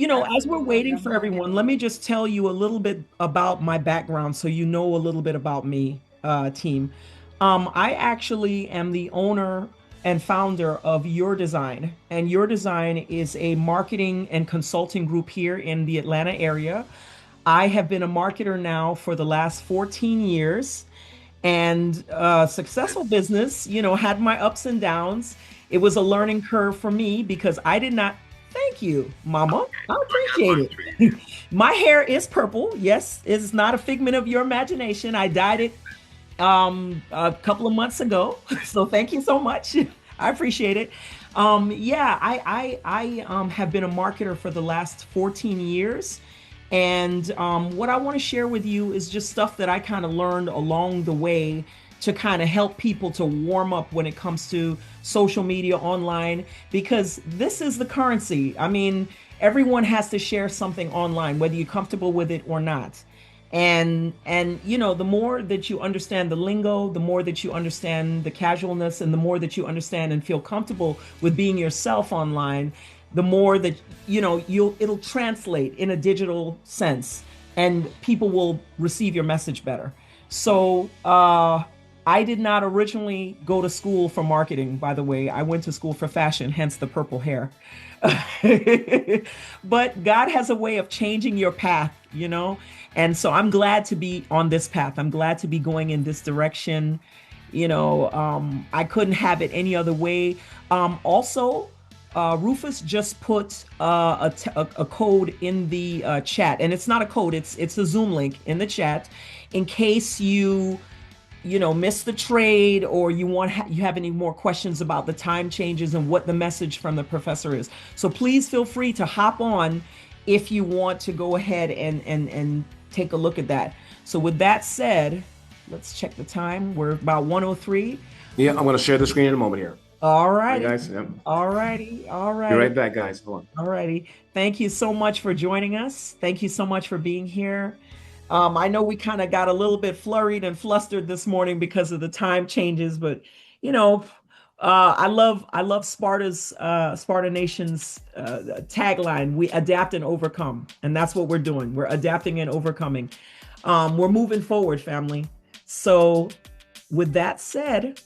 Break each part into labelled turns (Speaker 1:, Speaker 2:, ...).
Speaker 1: as we're waiting for everyone, let me just tell you a little bit about my background so you know a little bit about me, team. I actually am the owner and founder of Urdeziin, and Urdeziin is a marketing and consulting group here in the Atlanta area. I have been a marketer now for the last 14 years and successful business, had my ups and downs. It was a learning curve for me because I did not. Thank you, Mama. I appreciate it. My hair is purple. Yes, it's not a figment of your imagination. I dyed it a couple of months ago. So thank you so much. I appreciate it. Yeah, I have been a marketer for the last 14 years. And what I want to share with you is just stuff that I kind of learned along the way to kind of help people to warm up when it comes to social media online, because this is the currency. I mean, everyone has to share something online, whether you're comfortable with it or not. And the more that you understand the lingo, the more that you understand the casualness, and the more that you understand and feel comfortable with being yourself online, the more that it'll translate in a digital sense and people will receive your message better. So I did not originally go to school for marketing, by the way. I went to school for fashion, hence the purple hair. But God has a way of changing your path, and so I'm glad to be on this path. I'm glad to be going in this direction. I couldn't have it any other way. Also, Rufus just put a code in the chat, and it's not a code, it's a Zoom link in the chat in case you miss the trade, or you have any more questions about the time changes and what the message from the professor is. So please feel free to hop on if you want to go ahead and take a look at that. So with that said, let's check the time. We're about 1:03.
Speaker 2: Yeah, I'm going to share the screen in a moment here.
Speaker 1: All right,
Speaker 2: guys. Yep.
Speaker 1: All righty.
Speaker 2: Be right back, guys. Hold on.
Speaker 1: All righty. Thank you so much for joining us. Thank you so much for being here. I know we kind of got a little bit flurried and flustered this morning because of the time changes, but I love Sparta Nation's tagline: "We adapt and overcome," and that's what we're doing. We're adapting and overcoming. We're moving forward, family. So, with that said.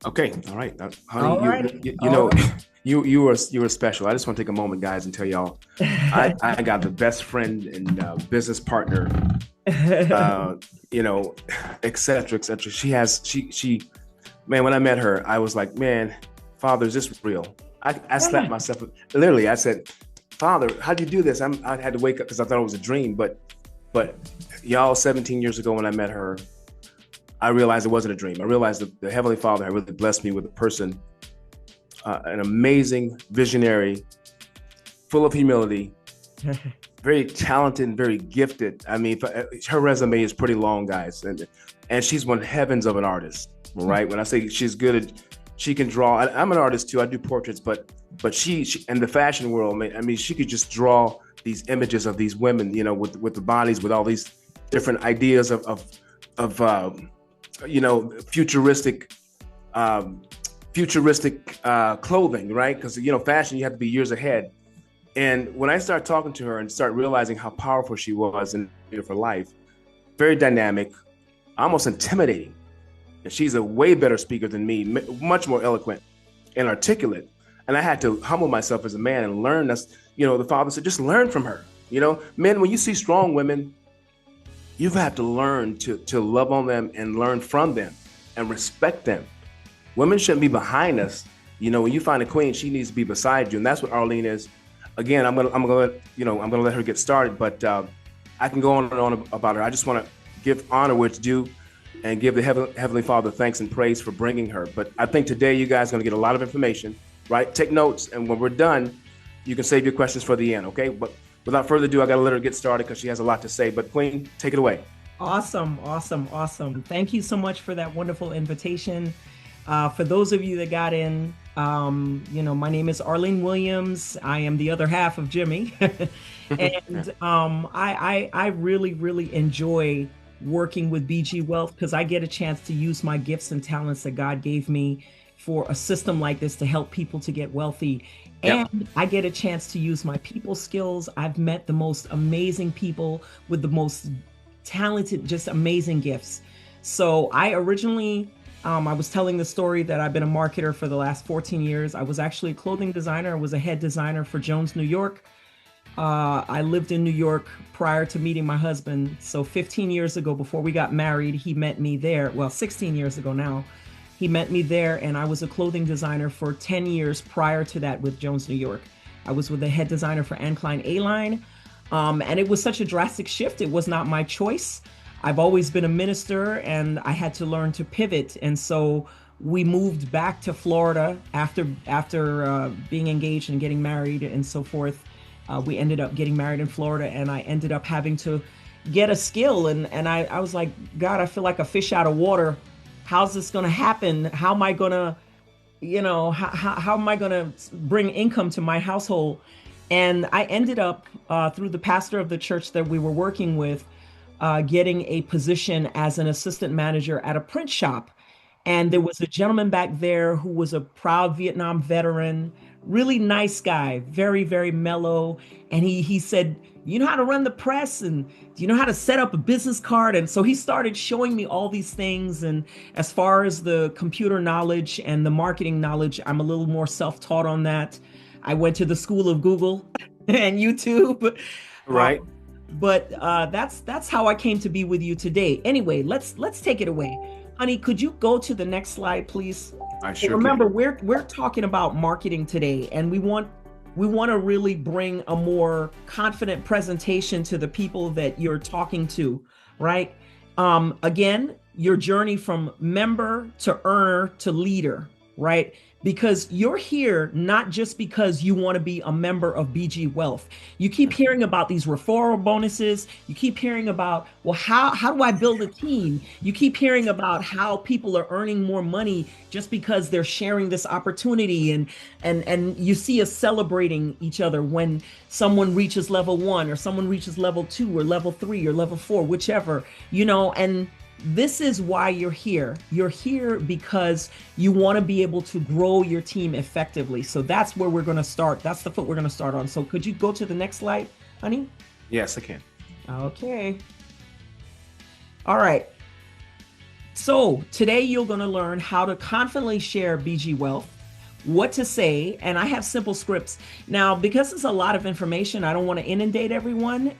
Speaker 2: Okay, all right, honey.
Speaker 1: All right.
Speaker 2: You were special. I just want to take a moment, guys, and tell y'all I got the best friend and business partner, et cetera, et cetera. She, man, when I met her, I was like, man, Father, is this real? I slapped myself. Literally, I said, Father, how'd you do this? I had to wake up because I thought it was a dream. But y'all, 17 years ago when I met her, I realized it wasn't a dream. I realized that the Heavenly Father had really blessed me with a person, an amazing visionary, full of humility, very talented and very gifted. I mean, her resume is pretty long, guys. And she's one heavens of an artist, right? When I say she's good, she can draw. I'm an artist too. I do portraits, but she in the fashion world, I mean, she could just draw these images of these women, with the bodies, with all these different ideas of futuristic clothing, right? Because fashion, you have to be years ahead. And when I started talking to her and start realizing how powerful she was in her life, very dynamic, almost intimidating. And she's a way better speaker than me, much more eloquent and articulate. And I had to humble myself as a man and learn. That's, the Father said, just learn from her. Men, when you see strong women, you have to learn to love on them and learn from them and respect them. Women shouldn't be behind us. When you find a queen, she needs to be beside you, and that's what Arlene is. Again, I'm gonna let her get started, but I can go on and on about her. I just want to give honor where it's due and give the Heavenly Father thanks and praise for bringing her. But I think today you guys are gonna get a lot of information, right? Take notes, and when we're done, you can save your questions for the end, okay? But without further ado, I got to let her get started because she has a lot to say. But Queen, take it away.
Speaker 1: Awesome. Thank you so much for that wonderful invitation. For those of you that got in, my name is Arlene Williams. I am the other half of Jimmy. And I really, really enjoy working with BG Wealth because I get a chance to use my gifts and talents that God gave me for a system like this to help people to get wealthy.
Speaker 2: Yep.
Speaker 1: And I get a chance to use my people skills. I've met the most amazing people with the most talented, just amazing gifts. So I originally, I was telling the story that I've been a marketer for the last 14 years. I was actually a clothing designer. I was a head designer for Jones, New York. I lived in New York prior to meeting my husband. So 15 years ago, before we got married, he met me there. Well, 16 years ago now, he met me there, and I was a clothing designer for 10 years prior to that with Jones, New York. I was with the head designer for Anne Klein A-Line. And it was such a drastic shift. It was not my choice. I've always been a minister, and I had to learn to pivot. And so we moved back to Florida after being engaged and getting married and so forth. We ended up getting married in Florida, and I ended up having to get a skill. And I was like, God, I feel like a fish out of water. How's this going to happen? How am I going to, how am I going to bring income to my household? And I ended up, through the pastor of the church that we were working with, getting a position as an assistant manager at a print shop. And there was a gentleman back there who was a proud Vietnam veteran, really nice guy, very, very mellow. And he said, you know how to run the press, and do you know how to set up a business card? And so he started showing me all these things. And as far as the computer knowledge and the marketing knowledge, I'm a little more self-taught on that. I went to the school of Google and YouTube.
Speaker 2: Right.
Speaker 1: That's how I came to be with you today. Anyway, let's take it away. Honey, could you go to the next slide, please?
Speaker 2: I sure
Speaker 1: Remember,
Speaker 2: can.
Speaker 1: we're talking about marketing today, and we want to really bring a more confident presentation to the people that you're talking to, right? Again, your journey from member to earner to leader, right? Because you're here not just because you want to be a member of BG Wealth. You keep hearing about these referral bonuses. You keep hearing about, well, how do I build a team? You keep hearing about how people are earning more money just because they're sharing this opportunity. And you see us celebrating each other when someone reaches level 1 or someone reaches level 2 or level 3 or level 4, whichever, and this is why you're here. You're here because you want to be able to grow your team effectively. So that's where we're going to start. That's the foot we're going to start on. So could you go to the next slide, honey?
Speaker 2: Yes, I can.
Speaker 1: Okay. All right. So today you're going to learn how to confidently share BG Wealth, what to say, and I have simple scripts. Now, because it's a lot of information, I don't want to inundate everyone.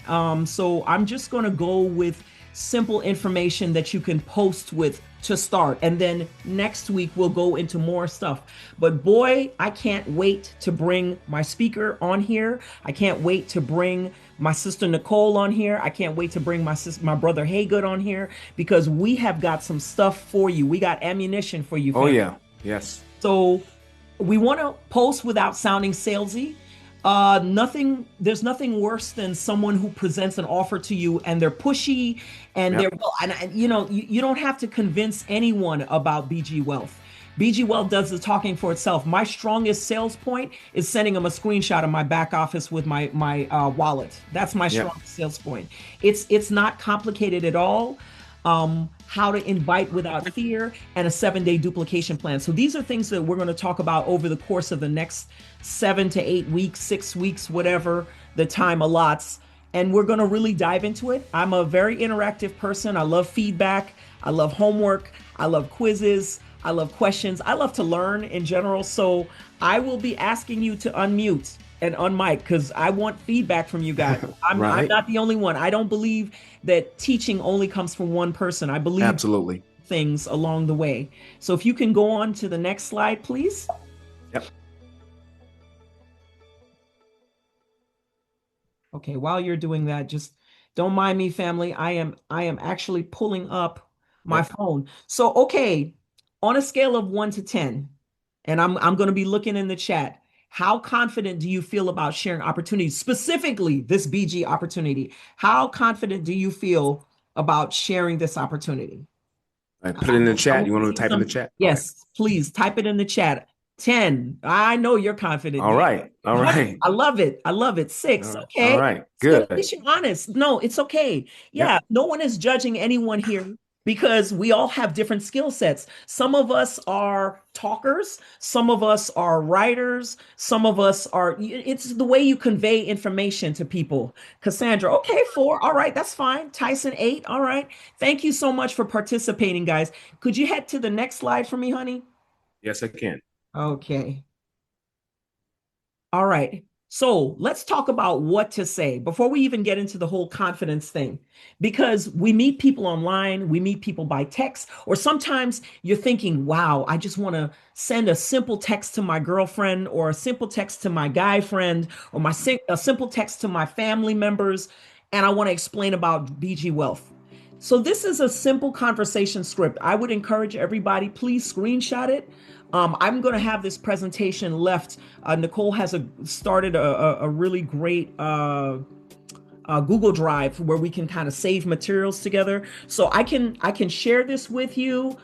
Speaker 1: So I'm just going to go with simple information that you can post with to start. And then next week we'll go into more stuff. But boy, I can't wait to bring my speaker on here. I can't wait to bring my sister Nicole on here. I can't wait to bring my brother Haygood on here, because we have got some stuff for you. We got ammunition for you, family.
Speaker 2: Oh yeah. Yes.
Speaker 1: So we want to post without sounding salesy. There's nothing worse than someone who presents an offer to you and they're pushy and
Speaker 2: Yep.
Speaker 1: you don't have to convince anyone about BG Wealth. BG Wealth does the talking for itself. My strongest sales point is sending them a screenshot of my back office with my wallet. That's my
Speaker 2: Yep.
Speaker 1: strongest sales point. It's not complicated at all. How to invite without fear, and a 7-day duplication plan. So these are things that we're going to talk about over the course of the next 7 to 8 weeks, 6 weeks, whatever the time allots. And we're going to really dive into it. I'm a very interactive person. I love feedback. I love homework. I love quizzes. I love questions. I love to learn in general. So I will be asking you to unmute and unmic, because I want feedback from you guys. I'm
Speaker 2: Right.
Speaker 1: not the only one. I don't believe that teaching only comes from one person. I believe
Speaker 2: Absolutely.
Speaker 1: things along the way. So if you can go on to the next slide, please.
Speaker 2: Yep.
Speaker 1: Okay, while you're doing that, just don't mind me, family. I am actually pulling up my
Speaker 2: Yep.
Speaker 1: phone. So okay, on a scale of 1 to 10, and I'm going to be looking in the chat. How confident do you feel about sharing opportunities, specifically this BG opportunity? How confident do you feel about sharing this opportunity?
Speaker 2: I put it in the
Speaker 1: I
Speaker 2: chat.
Speaker 1: want
Speaker 2: You
Speaker 1: to
Speaker 2: want to
Speaker 1: see
Speaker 2: type in the
Speaker 1: some.
Speaker 2: chat? Okay.
Speaker 1: Yes, please type it in the chat. 10. I know you're confident.
Speaker 2: All right. All right.
Speaker 1: I love it. I love it. 6.
Speaker 2: All
Speaker 1: Okay.
Speaker 2: right.
Speaker 1: It's good. At
Speaker 2: Good.
Speaker 1: least you're honest. No, it's okay. Yeah.
Speaker 2: Yep.
Speaker 1: No one is judging anyone here. because we all have different skill sets. Some of us are talkers, some of us are writers, some of us are, it's the way you convey information to people. Cassandra, okay, 4. All right, that's fine. Tyson, 8. All right. Thank you so much for participating, guys. Could you head to the next slide for me, honey?
Speaker 2: Yes, I can.
Speaker 1: Okay. All right. So let's talk about what to say before we even get into the whole confidence thing. Because we meet people online, we meet people by text, or sometimes you're thinking, wow, I just want to send a simple text to my girlfriend, or a simple text to my guy friend, or a simple text to my family members, and I want to explain about BG Wealth. So this is a simple conversation script. I would encourage everybody, please screenshot it. I'm going to have this presentation left. Nicole has started a really great Google Drive where we can kind of save materials together. So I can share this with you.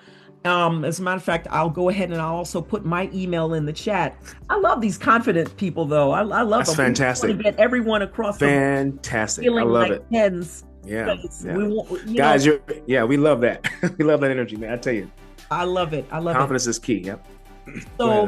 Speaker 1: As a matter of fact, I'll go ahead and I'll also put my email in the chat. I love these confident people, though. I love
Speaker 2: That's
Speaker 1: them.
Speaker 2: fantastic.
Speaker 1: We want to get everyone across
Speaker 2: fantastic.
Speaker 1: the feeling
Speaker 2: I love
Speaker 1: like
Speaker 2: it.
Speaker 1: tens.
Speaker 2: Yeah.
Speaker 1: We want,
Speaker 2: Guys, we love that. We love that energy, man. I tell you.
Speaker 1: I love it. I love
Speaker 2: Confidence is key. Yep.
Speaker 1: So,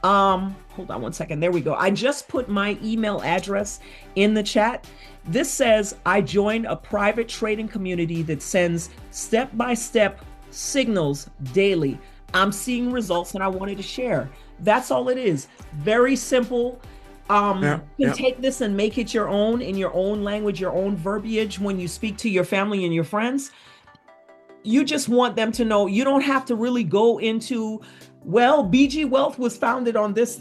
Speaker 1: hold on one second. There we go. I just put my email address in the chat. This says I joined a private trading community that sends step-by-step signals daily. I'm seeing results and I wanted to share. That's all it is. Very simple. You can take this and make it your own in your own language, your own verbiage when you speak to your family and your friends. You just want them to know you don't have to really go into, well, BG Wealth was founded on this.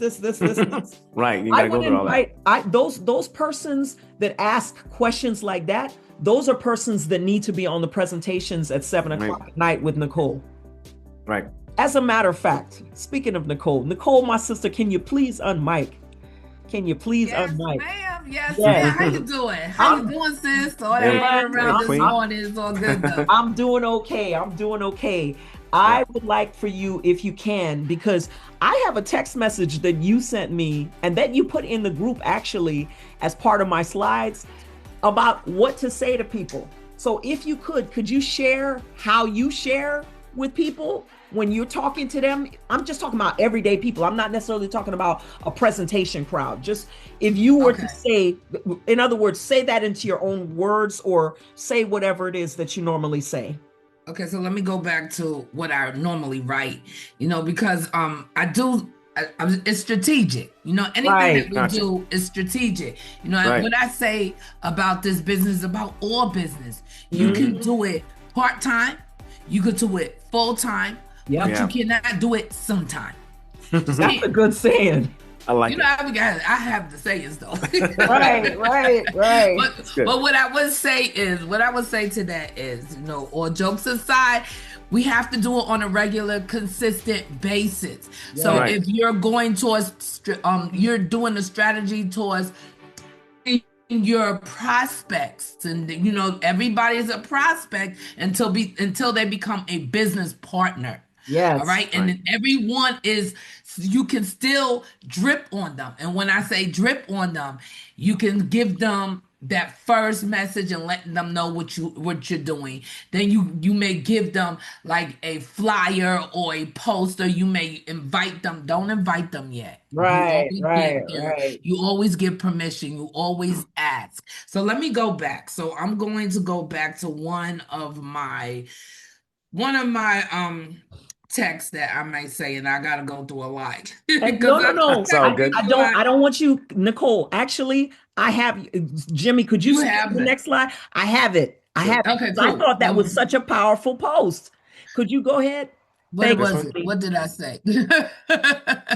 Speaker 2: Right. You gotta go through all that.
Speaker 1: Those persons that ask questions like that, those are persons that need to be on the presentations at 7:00 at night with Nicole.
Speaker 2: Right.
Speaker 1: As a matter of fact, speaking of Nicole, my sister, can you please unmic? Can you please unmic?
Speaker 3: Ma'am. Yes, ma'am. How you doing? How you doing, sis? All that around this morning is all good though.
Speaker 1: I'm doing okay. I would like for you, if you can, because I have a text message that you sent me and that you put in the group actually as part of my slides about what to say to people. So if you could you share how you share with people when you're talking to them? I'm just talking about everyday people. I'm not necessarily talking about a presentation crowd. Just if you were to say, in other words, say that into your own words or say whatever it is that you normally say.
Speaker 3: Okay, so let me go back to what I normally write, because it's strategic. Anything that we do is strategic. What I say about this business, about all business, you can do it part-time, you could do it full-time, but you cannot do it sometime.
Speaker 1: That's a good saying.
Speaker 2: I like it.
Speaker 3: I have the sayings though.
Speaker 1: Right.
Speaker 3: But what I would say to that is, all jokes aside, we have to do it on a regular, consistent basis. Yeah. So if you're going towards, you're doing a strategy towards your prospects, and everybody is a prospect until they become a business partner.
Speaker 1: Yes.
Speaker 3: All right. And then everyone you can still drip on them. And when I say drip on them, you can give them that first message and letting them know what you're doing. Then you may give them like a flyer or a poster. You may invite them. Don't invite them yet.
Speaker 1: Right.
Speaker 3: You always give permission. You always ask. So let me go back. So I'm going to go back to one of my text that I may say, and I gotta go through a lot.
Speaker 1: No. I don't want you, Nicole. Actually, I have Jimmy. Could you have the next slide? I have it. Okay, cool. I thought that was such a powerful post. Could you go ahead?
Speaker 3: What was it? What did I say?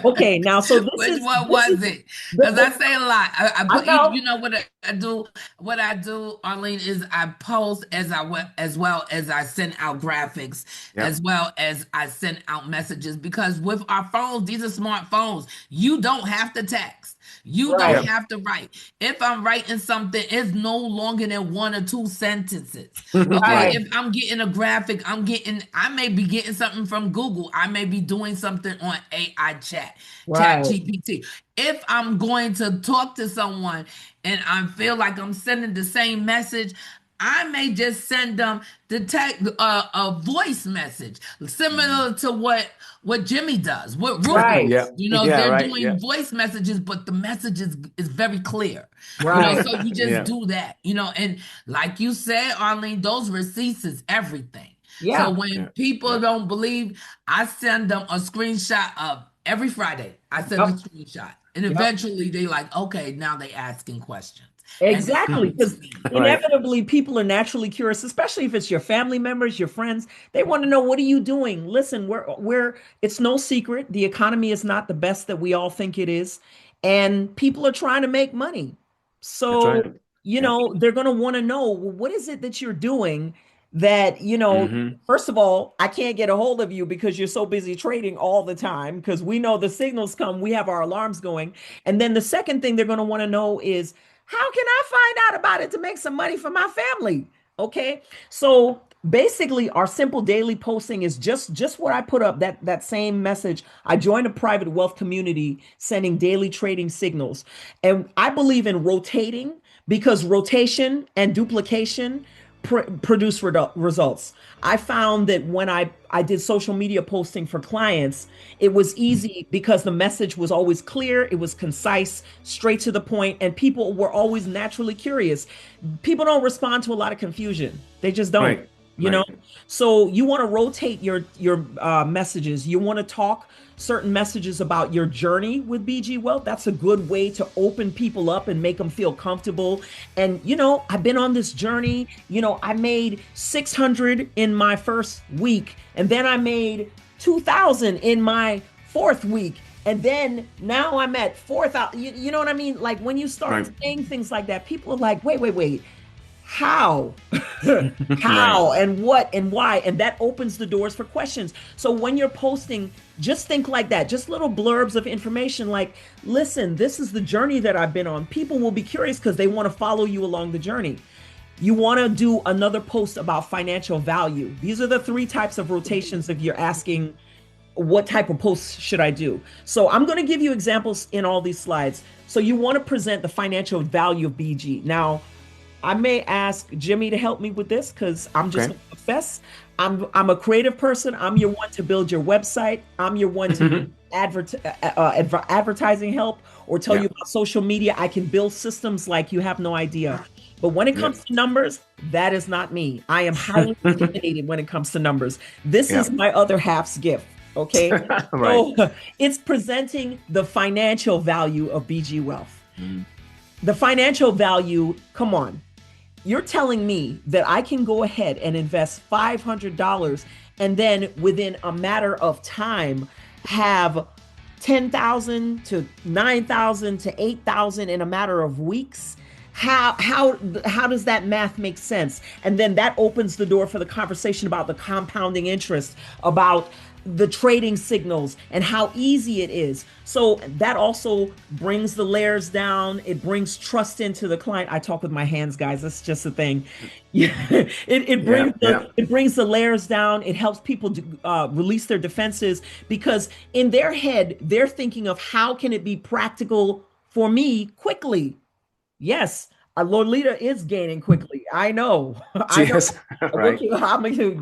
Speaker 1: Okay, now so
Speaker 3: which one was it? Because I say a lot. What I do. What I do, Arlene, is I post as well as I send out graphics, as well as I send out messages. Because with our phones, these are smartphones. You don't have to text. You don't have to write. If I'm writing something, it's no longer than 1 or 2 sentences. Okay. If I'm getting a graphic, I may be getting something from Google. I may be doing something on AI chat GPT. If I'm going to talk to someone and I feel like I'm sending the same message, I may just send them a voice message similar to what Jimmy does, what Ruth
Speaker 1: Right.
Speaker 3: does.
Speaker 2: Yeah,
Speaker 3: They're
Speaker 2: right,
Speaker 3: doing voice messages, but the message is very clear.
Speaker 1: Right.
Speaker 3: So you just do that, and like you said, Arlene, those receipts is everything.
Speaker 1: Yeah.
Speaker 3: So when people don't believe, I send them a screenshot of every Friday. I send a screenshot. And eventually they like, okay, now they asking questions.
Speaker 1: Exactly, because inevitably people are naturally curious, especially if it's your family members, your friends. They want to know, what are you doing? Listen, it's no secret. The economy is not the best that we all think it is. And people are trying to make money. So, they're going to want to know, well, what is it that you're doing that, first of all, I can't get a hold of you because you're so busy trading all the time, because we know the signals come, we have our alarms going. And then the second thing they're going to want to know is, how can I find out about it to make some money for my family? Okay. So basically our simple daily posting is just what I put up, that same message. I joined a private wealth community sending daily trading signals. And I believe in rotating, because rotation and duplication produce results. I found that when I did social media posting for clients, it was easy because the message was always clear, it was concise, straight to the point, and people were always naturally curious. People don't respond to a lot of confusion. They just don't. So you want to rotate your messages. You want to talk certain messages about your journey with BG Wealth. That's a good way to open people up and make them feel comfortable. And I've been on this journey. I made 600 in my first week, and then I made 2,000 in my fourth week, and then now I'm at 4,000. You know what I mean? Like, when you start saying things like that, people are like, wait. How? How and what and why? And that opens the doors for questions. So when you're posting, just think like that, just little blurbs of information like, listen, this is the journey that I've been on. People will be curious because they want to follow you along the journey. You want to do another post about financial value. These are the 3 types of rotations if you're asking what type of posts should I do. So I'm going to give you examples in all these slides. So you want to present the financial value of BG. Now, I may ask Jimmy to help me with this because I'm just going to confess. I'm a creative person. I'm your one to build your website. I'm your one to advertising help or tell you about social media. I can build systems like you have no idea. But when it comes to numbers, that is not me. I am highly intimidated when it comes to numbers. This is my other half's gift. Okay. So it's presenting the financial value of BG Wealth. The financial value, come on. You're telling me that I can go ahead and invest $500 and then within a matter of time have 10,000 to 9,000 to 8,000 in a matter of weeks? How does that math make sense? And then that opens the door for the conversation about the compounding interest, about the trading signals and how easy it is. So that also brings the layers down. It brings trust into the client. I talk with my hands, guys. That's just a thing. It brings the layers down. It helps people release their defenses, because in their head, they're thinking of how can it be practical for me quickly. Yes. Lolita is gaining quickly. I know.
Speaker 2: Yes, right.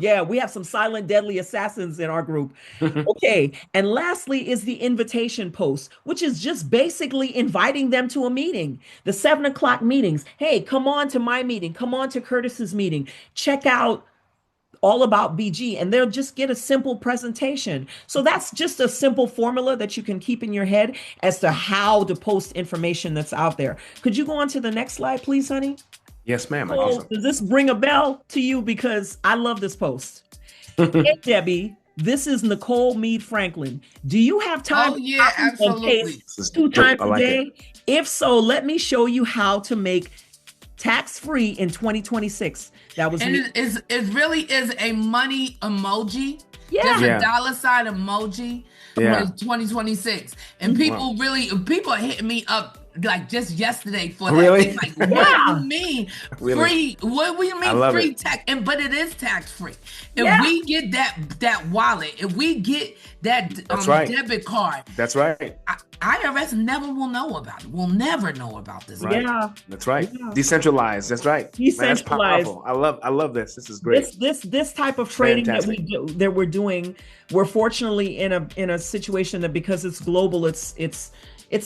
Speaker 1: Yeah, we have some silent, deadly assassins in our group. Okay. And lastly is the invitation post, which is just basically inviting them to a meeting. The 7 o'clock meetings. Hey, come on to my meeting. Come on to Curtis's meeting. Check out all about BG, and they'll just get a simple presentation. So that's just a simple formula that you can keep in your head as to how to post information that's out there. Could you go on to the next slide, please, honey?
Speaker 2: Yes, ma'am.
Speaker 1: So, awesome. Does this ring a bell to you? Because I love this post. Hey, Debbie, this is Nicole Meade Franklin. Do you have time?
Speaker 3: Oh, yeah, absolutely.
Speaker 1: 2 times a day? If so, let me show you how to make tax-free in 2026. That was
Speaker 3: it really is a money emoji. Just a dollar sign emoji for 2026. And people are hitting me up like just yesterday for that.
Speaker 2: Really?
Speaker 3: Like, what do you mean free? What do you mean free tax? But it is tax free. If we get that wallet, if we get that debit card,
Speaker 2: that's right.
Speaker 3: IRS never will know about it. We'll never know about this.
Speaker 2: Right.
Speaker 1: Yeah,
Speaker 2: that's right.
Speaker 1: Yeah.
Speaker 2: Decentralized. That's right.
Speaker 1: Decentralized.
Speaker 2: Man, that's powerful. I love this. This is great.
Speaker 1: This type of trading
Speaker 2: Fantastic.
Speaker 1: that we're doing, we're fortunately in a situation that because it's global, it's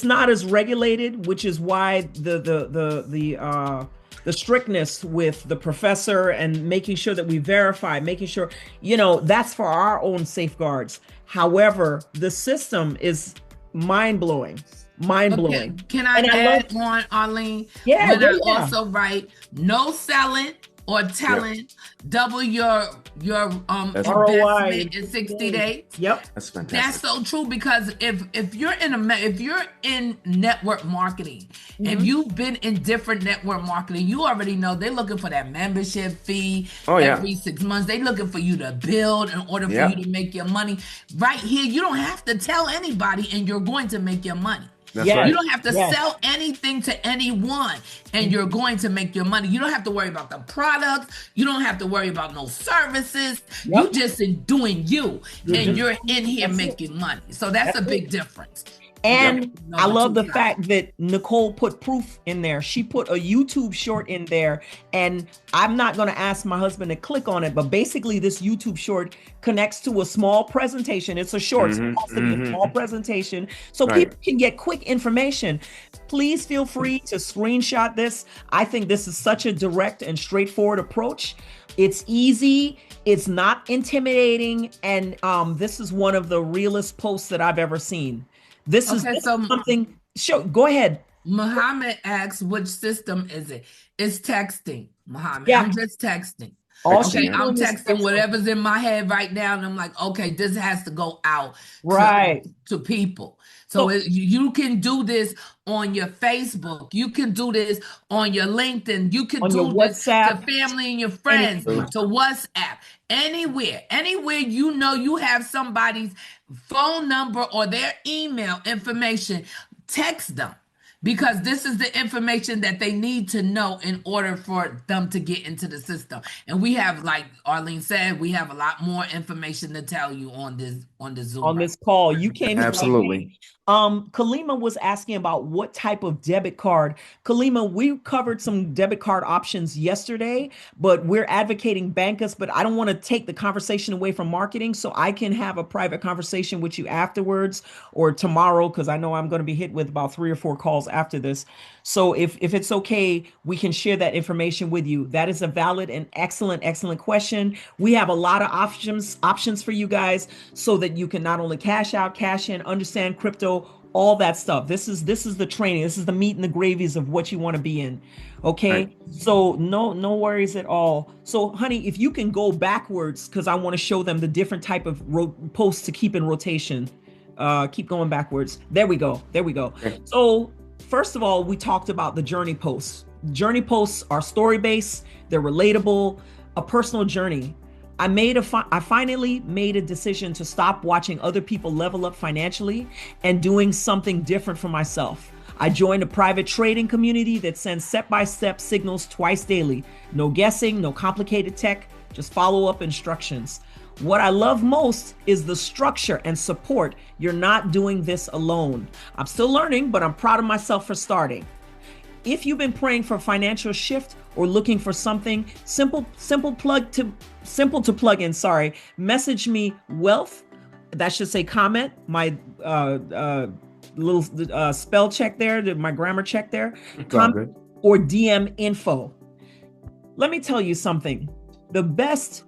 Speaker 1: not as regulated, which is why the strictness with the professor and making sure that we verify, making sure, that's for our own safeguards. However, the system is mind-blowing.
Speaker 3: Okay. Can I add on, Arlene?
Speaker 1: Yeah.
Speaker 3: When I also write, no selling or telling, double your investment in 60 days.
Speaker 1: Yep.
Speaker 2: That's fantastic.
Speaker 3: That's so true, because if you're in network marketing and you've been in different network marketing, you already know they're looking for that membership fee every 6 months. They're looking for you to build in order for you to make your money. Right here, you don't have to tell anybody and you're going to make your money.
Speaker 2: That's right.
Speaker 3: You don't have to sell anything to anyone and you're going to make your money. You don't have to worry about the products. You don't have to worry about no services. You just doing you and you're in here making money. So that's a big difference.
Speaker 1: And I love the fact that Nicole put proof in there. She put a YouTube short in there, and I'm not going to ask my husband to click on it, but basically this YouTube short connects to a small presentation. It's a short, so it has to be a small presentation so people can get quick information. Please feel free to screenshot this. I think this is such a direct and straightforward approach. It's easy. It's not intimidating. And this is one of the realest posts that I've ever seen. This is something. Go ahead.
Speaker 3: Muhammad asks, which system is it? It's texting, Muhammad. I'm just texting.
Speaker 1: Okay,
Speaker 3: I'm texting whatever's in my head right now, and I'm like, okay, this has to go out to people. So you can do this on your Facebook. You can do this on your LinkedIn. You can do this to family and your friends, to WhatsApp, anywhere you have somebody's phone number or their email information, text them. Because this is the information that they need to know in order for them to get into the system. And we have, like Arlene said, we have a lot more information to tell you on this Zoom.
Speaker 1: On this call. You came
Speaker 2: absolutely.
Speaker 1: Kalima was asking about what type of debit card. Kalima, we covered some debit card options yesterday, but we're advocating Bankus, but I don't want to take the conversation away from marketing, so I can have a private conversation with you afterwards or tomorrow, because I know I'm going to be hit with about 3 or 4 calls after this. So if it's okay, we can share that information with you. That is a valid and excellent question. We have a lot of options for you guys so that you can not only cash out, cash in, understand crypto, all that stuff. This is the training. This is the meat and the gravies of what you want to be in. Okay. Right. So no worries at all. So honey, if you can go backwards, because I want to show them the different type of posts to keep in rotation. Keep going backwards. There we go. Okay. So first of all, we talked about the journey posts. Journey posts are story-based. They're relatable, a personal journey. I finally made a decision to stop watching other people level up financially and doing something different for myself. I joined a private trading community that sends step-by-step signals twice daily. No guessing, no complicated tech, just follow-up instructions. What I love most is the structure and support. You're not doing this alone. I'm still learning, but I'm proud of myself for starting. If you've been praying for a financial shift or looking for something simple to plug in, message me wealth. That should say comment. My little spell check there, my grammar check there. Comment, or DM info. Let me tell you something. The best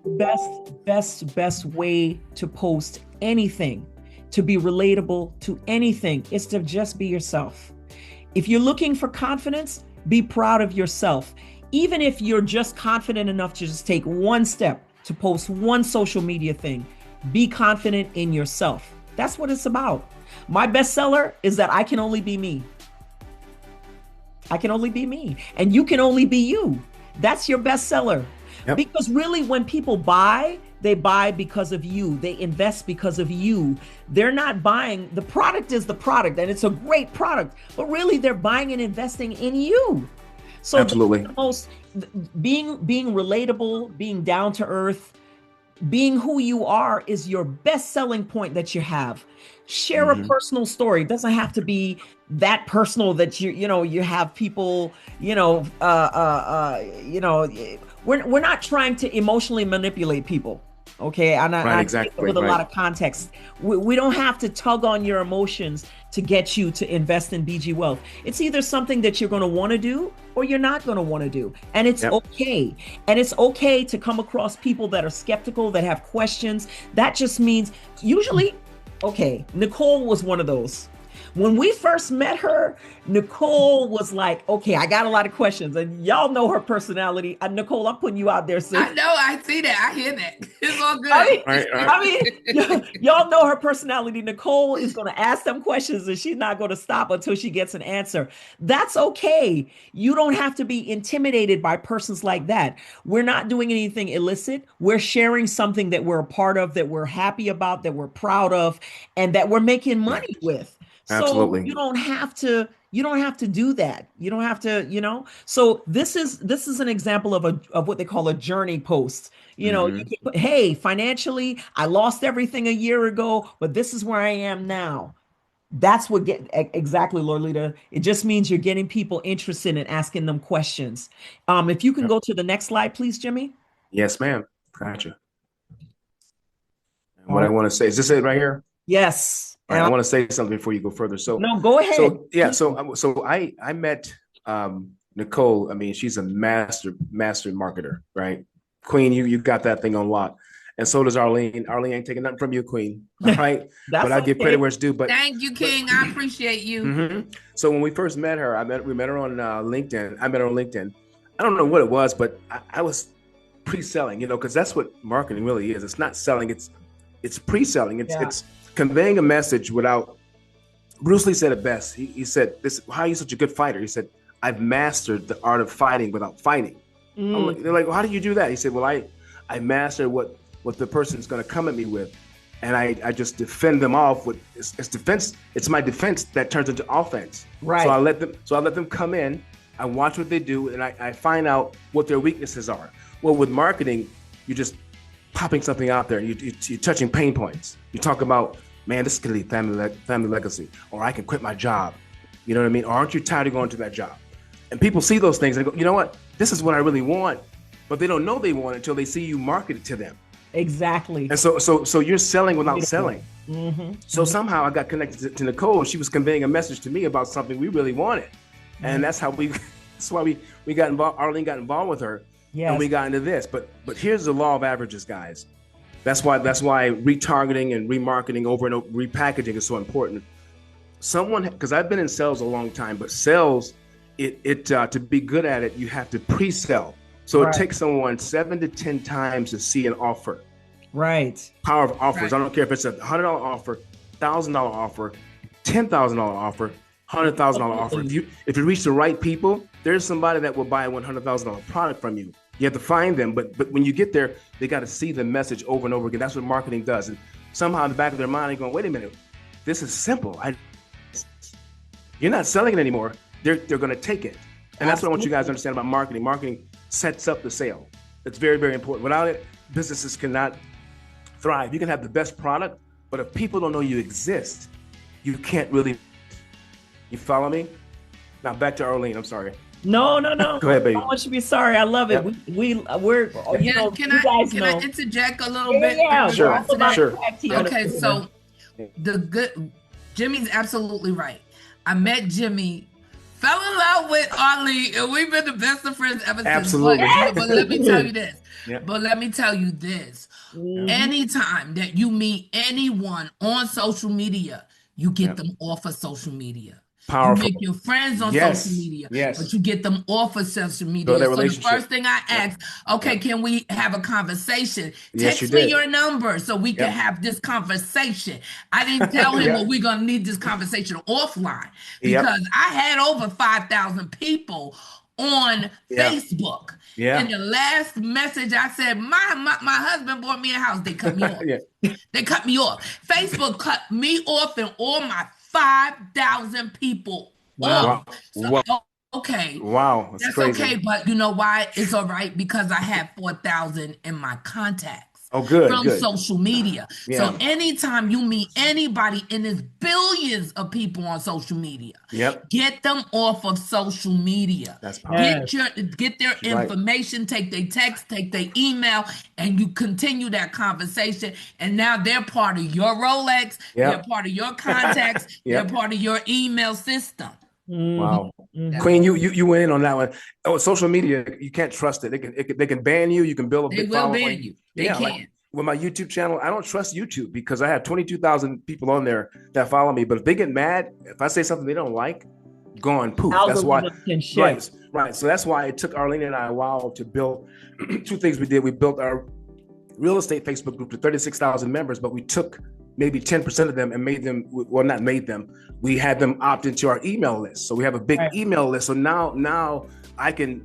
Speaker 1: way to post anything, to be relatable to anything, is to just be yourself. If you're looking for confidence, be proud of yourself. Even if you're just confident enough to just take one step to post one social media thing, be confident in yourself. That's what it's about. My bestseller is that I can only be me. I can only be me. And you can only be you. That's your bestseller. Yep. Because really, when people buy, they buy because of you. They invest because of you. They're not buying. The product is the product, and it's a great product. But really, they're buying and investing in you. So absolutely, being relatable, being down to earth, Being who you are is your best selling point that you have. Share a personal story. It doesn't have to be that personal that you have people, we're not trying to emotionally manipulate people. Okay. And
Speaker 2: Right,
Speaker 1: I say that
Speaker 2: exactly,
Speaker 1: with a lot
Speaker 2: right.
Speaker 1: of context. We don't have to tug on your emotions to get you to invest in BG Wealth. It's either something that you're going to want to do or you're not going to want to do. And it's
Speaker 2: Yep.
Speaker 1: okay. And it's okay to come across people that are skeptical, that have questions. That just means usually, okay, Nicole was one of those. When we first met her, Nicole was like, okay, I got a lot of questions. And y'all know her personality. Nicole, I'm putting you out there, sis.
Speaker 3: I know, I see that, I hear that. It's all good.
Speaker 2: Right, right.
Speaker 1: Y'all know her personality. Nicole is going to ask them questions and she's not going to stop until she gets an answer. That's okay. You don't have to be intimidated by persons like that. We're not doing anything illicit. We're sharing something that we're a part of, that we're happy about, that we're proud of, and that we're making money with. So
Speaker 2: Absolutely.
Speaker 1: you don't have to do that. You don't have to. So this is an example of what they call a journey post. You can put, hey, financially, I lost everything a year ago, but this is where I am now. That's what exactly, Lolita. It just means you're getting people interested in asking them questions. If you can
Speaker 2: Yep.
Speaker 1: go to the next slide, please, Jimmy.
Speaker 2: Yes, ma'am. Gotcha. And
Speaker 1: All
Speaker 2: what I
Speaker 1: right.
Speaker 2: want to say, is this it right here?
Speaker 1: Yes.
Speaker 2: All right, I want to say something before you go further. So,
Speaker 1: No, go ahead.
Speaker 2: so yeah, so I met Nicole. I mean, she's a master marketer, right? Queen, you got that thing on lock, and so does Arlene. Arlene ain't taking nothing from you, Queen. All right,
Speaker 1: That's
Speaker 2: but I give
Speaker 1: okay.
Speaker 2: credit where it's due. But
Speaker 3: Thank you, King. I appreciate you.
Speaker 2: So when we first met her, we met her on LinkedIn. I met her on LinkedIn. I don't know what it was, but I was pre-selling, because that's what marketing really is. It's not selling. It's pre-selling. It's conveying a message without. Bruce Lee said it best. He said, "This, how are you such a good fighter?" He said, "I've mastered the art of fighting without fighting." They're like, well, how do you do that? He said, "Well, I mastered what the person is going to come at me with, and I just defend them off with it's defense. It's my defense that turns into offense."
Speaker 1: Right.
Speaker 2: So I let them come in. I watch what they do, and I find out what their weaknesses are. Well, with marketing, you're just popping something out there, and you're touching pain points. You talk about, man, this is going to be family legacy, or I can quit my job. You know what I mean? Or aren't you tired of going to that job? And people see those things and go, you know what? This is what I really want. But they don't know they want it until they see you market it to them.
Speaker 1: Exactly.
Speaker 2: And so you're selling without selling. So somehow I got connected to Nicole. She was conveying a message to me about something we really wanted. And that's why we got involved. Arlene got involved with her.
Speaker 1: Yes.
Speaker 2: And we got into this. But here's the law of averages, guys. That's why retargeting and remarketing over and over, repackaging is so important. Because I've been in sales a long time, but sales, to be good at it, you have to pre-sell. So It takes someone 7 to 10 times to see an offer.
Speaker 1: Right.
Speaker 2: Power of offers. Right. I don't care if it's $100 offer, $1,000 offer, $10,000 offer, $100,000 offer. If you reach the right people, there's somebody that will buy a $100,000 product from you. You have to find them, but when you get there, they got to see the message over and over again. That's what marketing does. And somehow in the back of their mind, they're going, wait a minute, this is simple. You're not selling it anymore. They're going to take it. And that's what I want you guys to understand about marketing. Marketing sets up the sale. It's very, very important. Without it, businesses cannot thrive. You can have the best product, but if people don't know you exist, you can't really. You follow me? Now back to Arlene. I'm sorry.
Speaker 1: No.
Speaker 2: Go ahead, baby.
Speaker 1: I want you to be sorry. I love it.
Speaker 2: Yep.
Speaker 1: We're
Speaker 3: can I interject a little bit?
Speaker 1: Yeah,
Speaker 2: sure.
Speaker 3: Okay, so Jimmy's absolutely right. I met Jimmy, fell in love with Arlene, and we've been the best of friends ever since.
Speaker 2: Absolutely.
Speaker 3: But let me tell you this.
Speaker 2: Yep.
Speaker 3: But let me tell you this. Anytime that you meet anyone on social media, you get them off of social media.
Speaker 2: Powerful.
Speaker 3: You make your friends on social media, but you get them off of social media. So the first thing I ask, can we have a conversation? Text me your number so we can have this conversation. I didn't tell him, well, we're going to need this conversation offline because I had over 5,000 people on Facebook. And the last message I said, my husband bought me a house. They cut me off. They cut me off. Facebook cut me off and all my 5,000 people.
Speaker 2: Wow.
Speaker 3: So, okay.
Speaker 2: Wow.
Speaker 3: That's crazy. Okay, but you know why? It's all right because I have 4,000 in my contacts.
Speaker 2: Oh, good,
Speaker 3: from
Speaker 2: good.
Speaker 3: social media.
Speaker 2: Yeah.
Speaker 3: So anytime you meet anybody, and there's billions of people on social media,
Speaker 2: Yep.
Speaker 3: get them off of social media.
Speaker 2: That's powerful.
Speaker 3: Get their information, take their text, take their email, and you continue that conversation. And now they're part of your Rolex, they're part of your contacts, they're part of your email system.
Speaker 2: Wow. Queen, you went in on that one. Oh, social media, you can't trust it. They can ban you. You can build a big following.
Speaker 3: They will ban you. They can.
Speaker 2: Like with my YouTube channel, I don't trust YouTube because I have 22,000 people on there that follow me. But if they get mad, if I say something they don't like, gone poof. That's why. Right. So that's why it took Arlene and I a while to build two things we did. We built our real estate Facebook group to 36,000 members, but we took maybe 10% of them and made them, well, not made them, we had them opt into our email list. So we have a big email list. So now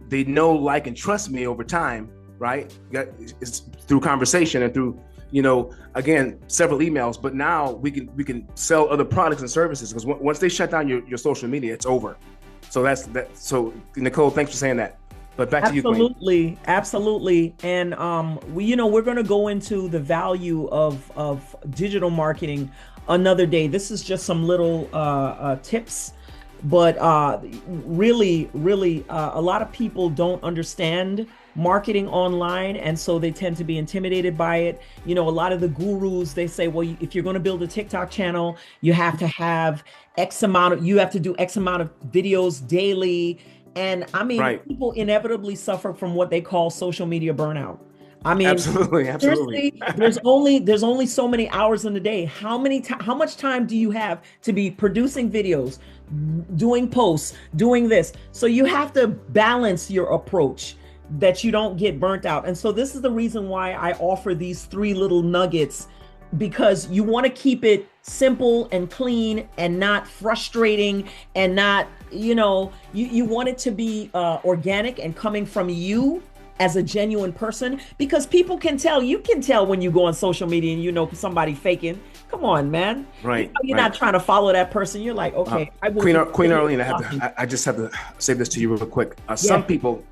Speaker 2: they know, like, and trust me over time, right? It's through conversation and through, again, several emails, but now we can sell other products and services, because once they shut down your social media, it's over. So that's that. So Nicole, thanks for saying that. But back to you, Queen.
Speaker 1: Absolutely. And we're going to go into the value of digital marketing another day. This is just some little tips, but really, a lot of people don't understand marketing online, and so they tend to be intimidated by it. A lot of the gurus, they say, well, if you're going to build a TikTok channel, you have to have you have to do X amount of videos daily. And I mean, people inevitably suffer from what they call social media burnout. I mean,
Speaker 2: absolutely.
Speaker 1: There's only so many hours in the day. How much time do you have to be producing videos, doing posts, doing this? So you have to balance your approach that you don't get burnt out. And so this is the reason why I offer these 3 little nuggets, because you want to keep it simple and clean and not frustrating, and not, you want it to be organic and coming from you as a genuine person, because people can tell. You can tell when you go on social media and somebody faking. Come on, man.
Speaker 2: Right.
Speaker 1: You're not trying to follow that person. You're like, okay.
Speaker 2: Queen Arlene, I just have to say this to you real quick. Some people,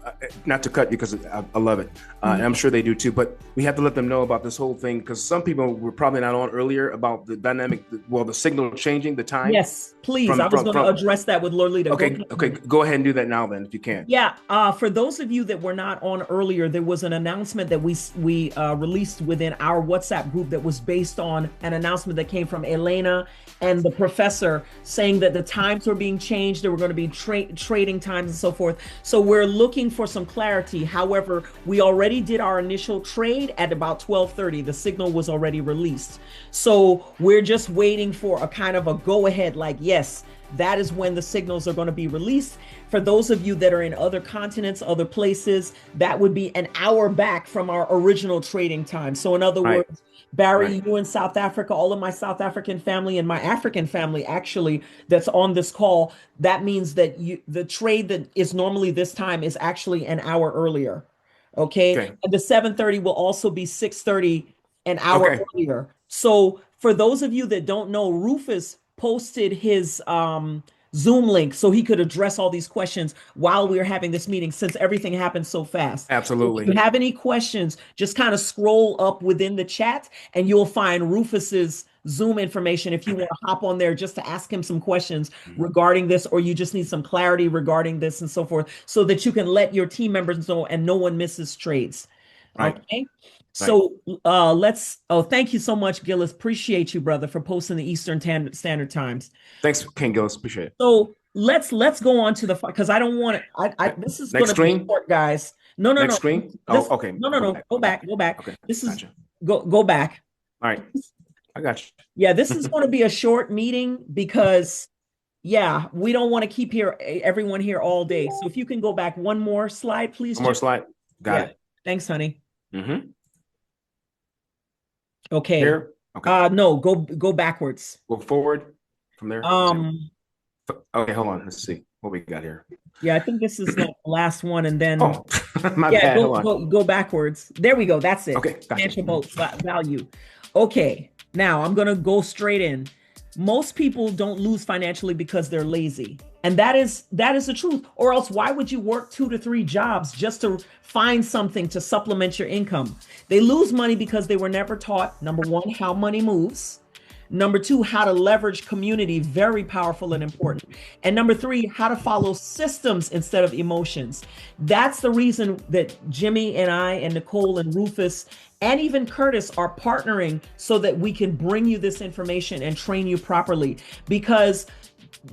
Speaker 2: not to cut you because I love it, and I'm sure they do too, but we have to let them know about this whole thing, because some people were probably not on earlier about the dynamic, the signal changing, the time.
Speaker 1: Yes, please. I was going to address that with Lolita.
Speaker 2: Okay, go ahead and do that now then, if you can.
Speaker 1: Yeah, for those of you that were not on earlier, there was an announcement that we released within our WhatsApp group that was based on an announcement that came from Elena and the professor, saying that the times were being changed. There were going to be trading times and so forth. So we're looking for some clarity. However, we already did our initial trade at about 12:30. The signal was already released. So we're just waiting for a kind of a go ahead, like, yes, that is when the signals are going to be released. For those of you that are in other continents, other places, that would be an hour back from our original trading time. So in other words, Barry, you in South Africa, all of my South African family and my African family actually that's on this call, that means that the trade that is normally this time is actually an hour earlier. Okay. And the 7:30 will also be 6:30, an hour earlier. So for those of you that don't know, Rufus posted his Zoom link so he could address all these questions while we were having this meeting, since everything happened so fast.
Speaker 2: Absolutely.
Speaker 1: If you have any questions, just kind of scroll up within the chat and you'll find Rufus's Zoom information if you want to hop on there just to ask him some questions regarding this, or you just need some clarity regarding this and so forth, so that you can let your team members know and no one misses trades. Okay. So thank you so much, Gillis. Appreciate you, brother, for posting the Eastern Standard Times.
Speaker 2: Thanks, King Gillis. Appreciate it.
Speaker 1: So let's go on to the, because I don't want it. This is going to be short, guys. No.
Speaker 2: Next screen? Okay.
Speaker 1: No. Go back.
Speaker 2: Okay.
Speaker 1: This is, go back.
Speaker 2: All right. I got you.
Speaker 1: Yeah, this is going to be a short meeting because, we don't want to keep everyone here all day. So if you can go back one more slide, please.
Speaker 2: One more slide. Got it.
Speaker 1: Thanks, honey.
Speaker 2: Mm-hmm.
Speaker 1: Okay.
Speaker 2: Here? Okay.
Speaker 1: No, go backwards.
Speaker 2: Go forward from there. Okay, hold on. Let's see what we got here.
Speaker 1: Yeah, I think this is the last one, and then
Speaker 2: my bad.
Speaker 1: Go backwards. There we go. That's it.
Speaker 2: Okay.
Speaker 1: Financial value. Okay. Now I'm gonna go straight in. most people don't lose financially because they're lazy. And that is the truth. Or else why would you work 2 to 3 jobs just to find something to supplement your income? They lose money because they were never taught, number one, how money moves. Number two, how to leverage community, very powerful and important. And number three, how to follow systems instead of emotions. That's the reason that Jimmy and I and Nicole and Rufus and even Curtis are partnering so that we can bring you this information and train you properly. Because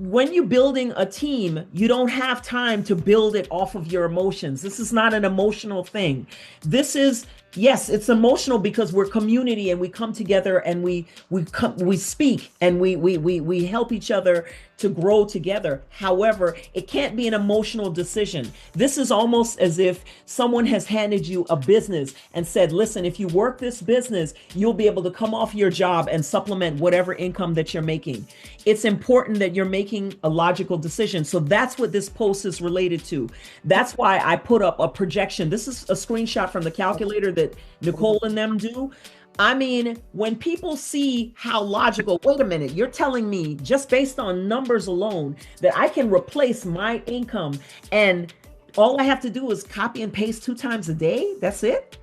Speaker 1: when you're building a team, you don't have time to build it off of your emotions. This is not an emotional thing. This is, yes, it's emotional because we're community and we come together and we speak and we help each other to grow together. However, it can't be an emotional decision. This is almost as if someone has handed you a business and said, listen, if you work this business, you'll be able to come off your job and supplement whatever income that you're making. It's important that you're making a logical decision. So that's what this post is related to. That's why I put up a projection. This is a screenshot from the calculator that Nicole and them do. I mean, when people see how logical, wait a minute, you're telling me just based on numbers alone that I can replace my income and all I have to do is copy and paste 2 times a day? That's it?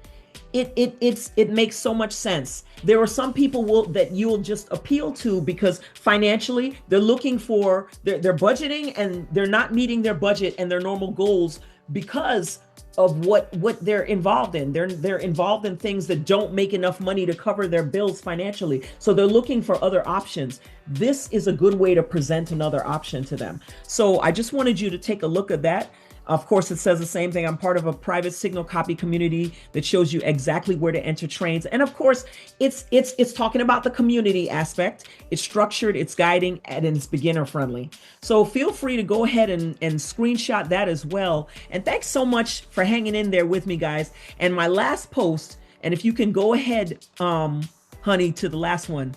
Speaker 1: It makes so much sense. There are some people that you'll just appeal to because financially they're looking for, they're budgeting and they're not meeting their budget and their normal goals because of what they're involved in. They're involved in things that don't make enough money to cover their bills financially. So they're looking for other options. This is a good way to present another option to them. So I just wanted you to take a look at that. Of course, it says the same thing. I'm part of a private signal copy community that shows you exactly where to enter trains. And of course, it's talking about the community aspect. It's structured, it's guiding, and it's beginner friendly. So feel free to go ahead and screenshot that as well. And thanks so much for hanging in there with me, guys. And my last post, and if you can go ahead, honey, to the last one.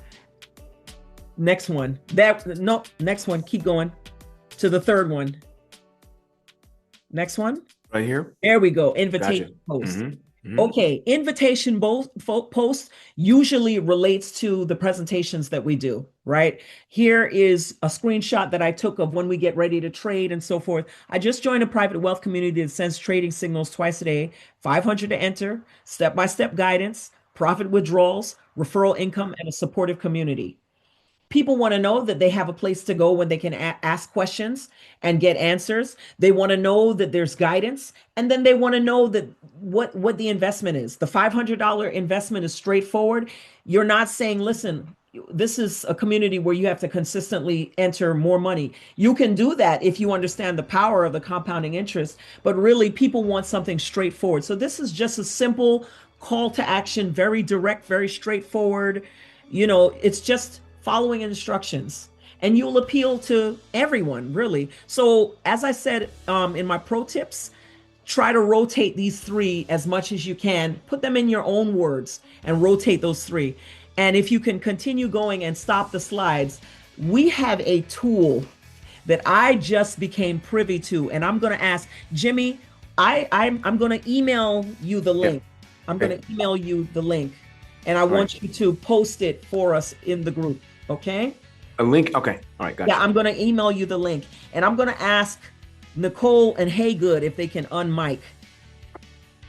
Speaker 1: Next one. Next one. Keep going to the third one. Next one.
Speaker 2: Right here.
Speaker 1: There we go. Invitation post. Okay. Invitation post usually relates to the presentations that we do, right? Here is a screenshot that I took of when we get ready to trade and so forth. I just joined a private wealth community that sends trading signals twice a day, 500 to enter, step-by-step guidance, profit withdrawals, referral income, and a supportive community. People want to know that they have a place to go when they can ask questions and get answers. They want to know that there's guidance. And then they want to know that what the investment is. The $500 investment is straightforward. You're not saying, listen, this is a community where you have to consistently enter more money. You can do that if you understand the power of the compounding interest. But really, people want something straightforward. So this is just a simple call to action, very direct, very straightforward. You know, it's just following instructions, and you'll appeal to everyone, really. So as I said in my pro tips, try to rotate these 3 as much as you can. Put them in your own words and rotate those 3. And if you can continue going and stop the slides, we have a tool that I just became privy to, and I'm going to ask Jimmy, I'm going to email you the link. I'm going to email you the link, and I want you to post it for us in the group. Okay.
Speaker 2: A link. Okay. All right. Gotcha.
Speaker 1: Yeah, I'm going to email you the link, and I'm going to ask Nicole and Haygood if they can unmic.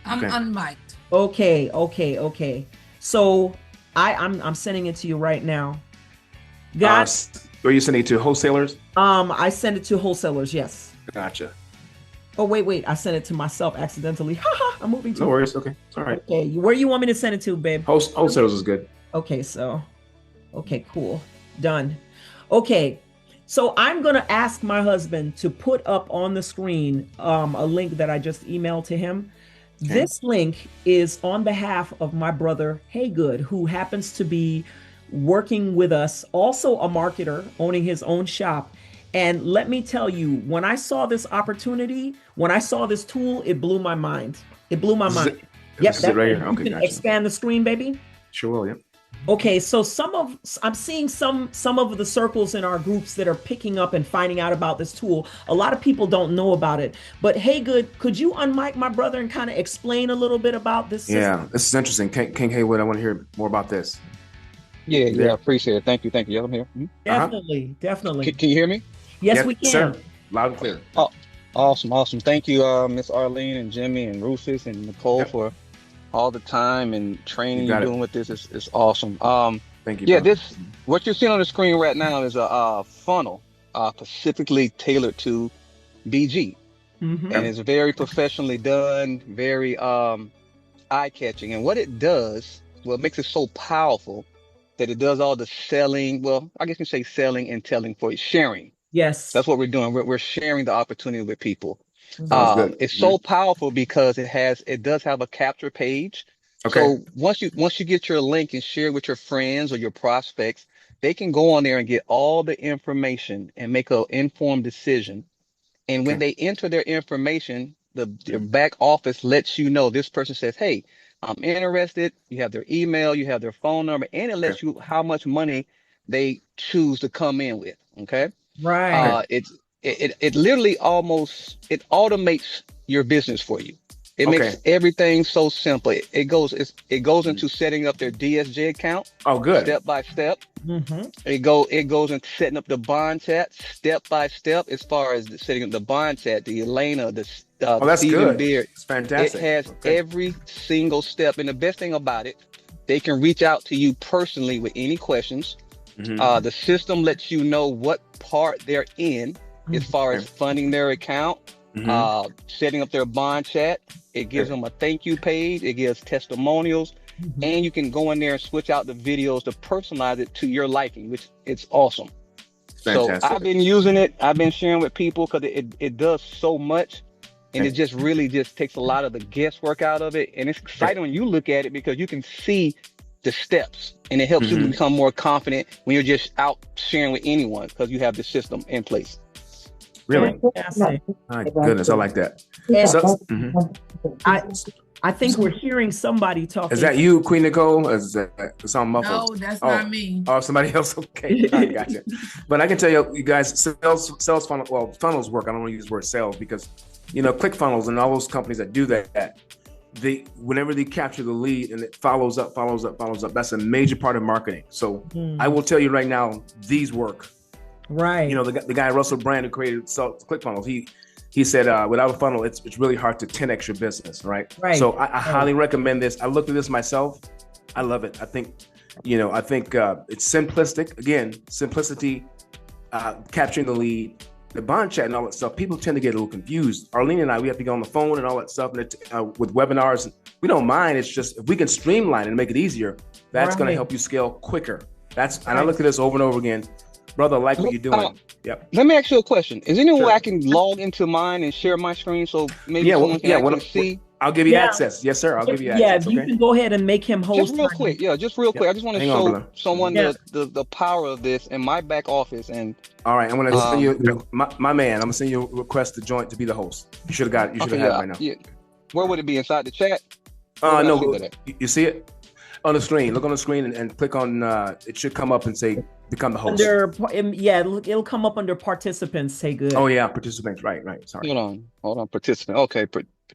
Speaker 3: I'm unmiked.
Speaker 1: Okay. So I'm sending it to you right now. Guys,
Speaker 2: are you sending it to wholesalers?
Speaker 1: I send it to wholesalers. Yes.
Speaker 2: Gotcha.
Speaker 1: Oh, wait. I sent it to myself accidentally. I'm moving to.
Speaker 2: No worries. Okay. It's all right.
Speaker 1: Okay. Where you want me to send it to, babe?
Speaker 2: Wholesalers is good.
Speaker 1: Okay. Okay, cool. Done. Okay. So I'm going to ask my husband to put up on the screen a link that I just emailed to him. Okay. This link is on behalf of my brother, Haygood, who happens to be working with us, also a marketer, owning his own shop. And let me tell you, when I saw this opportunity, when I saw this tool, it blew my mind. It blew my mind.
Speaker 2: Yep. That's right here.
Speaker 1: Okay, you can expand the screen, baby.
Speaker 2: Sure will. Yep.
Speaker 1: Okay, so I'm seeing some of the circles in our groups that are picking up and finding out about this tool. A lot of people don't know about it. But Haygood, could you unmic my brother and kind of explain a little bit about this system?
Speaker 2: Yeah, this is interesting. King Haywood, I want to hear more about this.
Speaker 4: Yeah,
Speaker 2: You
Speaker 4: yeah,
Speaker 2: there?
Speaker 4: appreciate it. Thank you, thank you. Yeah, I'm here. Mhm.
Speaker 2: Uh-huh.
Speaker 1: Definitely, definitely.
Speaker 4: Can you hear me?
Speaker 1: Yes,
Speaker 2: Yes,
Speaker 1: we
Speaker 2: sir.
Speaker 1: can.
Speaker 2: Loud and clear.
Speaker 4: Oh, awesome, awesome. Thank you, Miss Arlene and Jimmy and Rufus and Nicole
Speaker 2: Yep.
Speaker 4: for all the time and
Speaker 2: You
Speaker 4: training you're
Speaker 2: got it.
Speaker 4: doing with this. It's awesome.
Speaker 2: Thank you,
Speaker 4: Yeah,
Speaker 2: brother.
Speaker 4: this what you're seeing on the screen right now is a funnel specifically tailored to BG, and
Speaker 1: Hmm.
Speaker 2: Okay.
Speaker 4: it's very professionally done, very eye-catching. And what it does, what makes it so powerful, that it does all the selling. Well, I guess you can say selling and telling for sharing.
Speaker 1: Yes.
Speaker 4: That's what we're doing. We're sharing the opportunity with people.
Speaker 2: Sounds
Speaker 1: Hmm.
Speaker 2: good.
Speaker 4: It's
Speaker 2: Mhm.
Speaker 4: so powerful because it does have a capture page.
Speaker 2: Okay.
Speaker 4: So once you get your link and share with your friends or your prospects, they can go on there and get all the information and make an informed decision. And when
Speaker 2: Okay.
Speaker 4: they enter their information, their
Speaker 2: Mhm.
Speaker 4: back office lets you know this person says, "Hey, I'm interested." You have their email, you have their phone number, and it
Speaker 2: Okay.
Speaker 4: lets you how much money they choose to come in with. Okay.
Speaker 2: Okay.
Speaker 1: Right.
Speaker 4: It literally almost it automates your business for you. It makes
Speaker 2: Okay.
Speaker 4: everything so simple. It goes
Speaker 2: Mhm.
Speaker 4: into setting up their DSJ account
Speaker 2: Oh, good.
Speaker 4: step by step.
Speaker 1: Hmm.
Speaker 4: It goes into setting up the bond chat step by step as far as setting up the bond chat, the Elena,
Speaker 2: Oh,
Speaker 4: the
Speaker 2: that's
Speaker 4: Stephen
Speaker 2: good.
Speaker 4: Beard.
Speaker 2: It's
Speaker 4: It
Speaker 2: fantastic.
Speaker 4: has
Speaker 2: Okay.
Speaker 4: every single step. And the best thing about it, they can reach out to you personally with any questions.
Speaker 2: Hmm.
Speaker 4: The system lets you know what part they're in as far as
Speaker 2: Okay.
Speaker 4: funding their account,
Speaker 2: Hmm.
Speaker 4: setting up their bond chat. It gives
Speaker 2: Okay.
Speaker 4: them a thank you page. It gives testimonials,
Speaker 1: Hmm.
Speaker 4: and you can go in there and switch out the videos to personalize it to your liking, which it's awesome. So
Speaker 2: Fantastic.
Speaker 4: I've been using it. I've been sharing with people because it does so much, and it
Speaker 2: Okay.
Speaker 4: just really just takes a lot of the guesswork out of it. And it's
Speaker 2: Okay.
Speaker 4: exciting when you look at it because you can see the steps, and it helps you
Speaker 2: Hmm.
Speaker 4: become more confident when you're just out sharing with anyone because you have the system in place.
Speaker 2: Really?
Speaker 1: Fantastic.
Speaker 2: My goodness, I like that.
Speaker 1: And
Speaker 2: So, mhm.
Speaker 1: I I think we're hearing somebody
Speaker 2: Is
Speaker 1: talking.
Speaker 2: that you, Queen Nicole? Is that sound muffled?
Speaker 3: No, that's not
Speaker 2: Oh,
Speaker 3: me.
Speaker 2: oh, somebody else. Okay, all right, gotcha. But I can tell you, you guys, sales funnel. Well, funnels work. I don't want to use the word sales because, ClickFunnels and all those companies that do that, whenever they capture the lead and it follows up, follows up, follows up. That's a major part of marketing. So I
Speaker 1: Mm,
Speaker 2: will tell you right now, these work.
Speaker 1: right.
Speaker 2: The guy Russell Brand who created ClickFunnels, he said without a funnel, it's really hard to 10x your business, right?
Speaker 1: Right.
Speaker 2: So I highly recommend this. I looked at this myself. I love it. I think it's simplistic. Again, simplicity, capturing the lead, the bond chat and all that stuff. People tend to get a little confused. Arlene and I, we have to get on the phone and all that stuff. And with webinars, we don't mind. It's just if we can streamline it and make it easier, that's going to
Speaker 1: Right.
Speaker 2: help you scale quicker. And I
Speaker 1: Right.
Speaker 2: looked at this over and over again. Brother, I like what you're doing. Yep.
Speaker 4: Let me ask you a question. Is there any way
Speaker 2: Sure.
Speaker 4: I can log into mine and share my screen so maybe
Speaker 2: Yeah.
Speaker 4: someone can actually see?
Speaker 2: I'll give you
Speaker 1: Yeah.
Speaker 2: access. Yes, sir. I'll give you
Speaker 1: Yeah.
Speaker 2: access.
Speaker 1: If you
Speaker 2: Okay.
Speaker 1: can go ahead and make him
Speaker 4: Just
Speaker 1: host,
Speaker 4: real
Speaker 1: honey.
Speaker 4: quick, yeah, just real quick.
Speaker 2: Yep.
Speaker 4: I just want to
Speaker 2: Hang on,
Speaker 4: show
Speaker 2: brother.
Speaker 4: someone
Speaker 1: Yeah.
Speaker 4: the power of this in my back office. And
Speaker 2: All right. I'm going to send
Speaker 4: um,
Speaker 2: you, my man, I'm going to send you a request to join to be the host. You should have got it. You should
Speaker 4: okay,
Speaker 2: have had it
Speaker 4: yeah,
Speaker 2: right now.
Speaker 4: yeah. Where would it be inside the chat? Where would I see
Speaker 2: No,
Speaker 4: that at?
Speaker 2: you see it on the screen. Look on the screen and click on, it should come up and say, become the host.
Speaker 1: Yeah, it'll come up under participants. Say good.
Speaker 2: Oh, yeah. Participants. Right. Sorry.
Speaker 4: Hold on. Participant. Okay,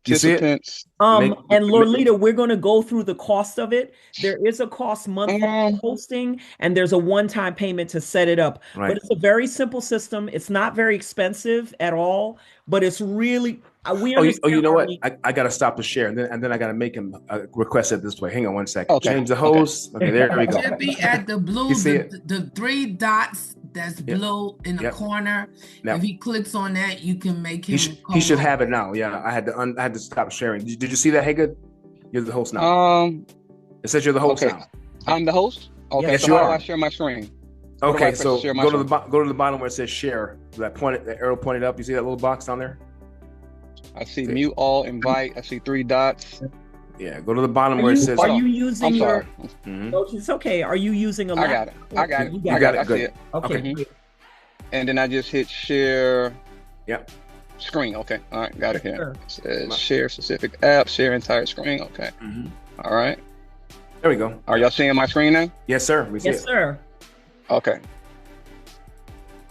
Speaker 2: You see it?
Speaker 4: participants.
Speaker 1: And Lolita, we're going to go through the cost of it. There is a cost monthly for
Speaker 4: Um,
Speaker 1: hosting, and there's a one-time payment to set it up. But
Speaker 2: Right.
Speaker 1: it's a very simple system. It's not very expensive at all, but it's really we
Speaker 2: Oh,
Speaker 1: understand.
Speaker 2: you know what?
Speaker 1: Arlene.
Speaker 2: I got to stop the share, and then I got to make him request it this way. Hang on one second.
Speaker 4: okay.
Speaker 2: Change the
Speaker 4: Okay.
Speaker 2: host. Okay, there we go.
Speaker 3: Should be at the blue,
Speaker 2: You see it?
Speaker 3: the three dots that's
Speaker 2: Yep.
Speaker 3: blue in the
Speaker 2: Yep.
Speaker 3: corner.
Speaker 2: Now,
Speaker 3: If he clicks on that, you can make him.
Speaker 2: he should have it now. Yeah, I had to stop sharing. Did you see that? Hey, good. You're the host now. It says you're the host
Speaker 4: Okay.
Speaker 2: now.
Speaker 4: I'm the host. Okay,
Speaker 2: Yes,
Speaker 4: so
Speaker 2: you
Speaker 4: how do
Speaker 2: are.
Speaker 4: I share my screen? Where do I
Speaker 2: Okay,
Speaker 4: press to
Speaker 2: so
Speaker 4: share my
Speaker 2: go to
Speaker 4: screen?
Speaker 2: the bottom where it says share. That arrow pointed up. You see that little box down there?
Speaker 4: I see mute all, invite. I see three dots.
Speaker 2: Yeah, go to the bottom where it says.
Speaker 1: Are
Speaker 4: Hold
Speaker 1: you
Speaker 4: on.
Speaker 1: using
Speaker 4: I'm
Speaker 1: your?
Speaker 4: sorry.
Speaker 2: Mhm.
Speaker 1: No, it's okay. Are you using a
Speaker 4: I got
Speaker 1: laptop?
Speaker 4: it. I got it.
Speaker 1: You
Speaker 4: I
Speaker 1: got
Speaker 4: got it.
Speaker 2: it.
Speaker 4: I see
Speaker 2: Good.
Speaker 4: it.
Speaker 1: Okay.
Speaker 2: Okay.
Speaker 1: Good.
Speaker 4: And then I just hit share
Speaker 2: Yep.
Speaker 4: screen. Okay. All right. Got it here.
Speaker 1: Sure.
Speaker 4: It says share specific app, share entire screen. Okay.
Speaker 2: Mhm.
Speaker 4: All right.
Speaker 2: There we go.
Speaker 4: Are y'all seeing my screen now?
Speaker 2: Yes, sir. We see
Speaker 1: Yes,
Speaker 2: it.
Speaker 1: sir.
Speaker 4: Okay.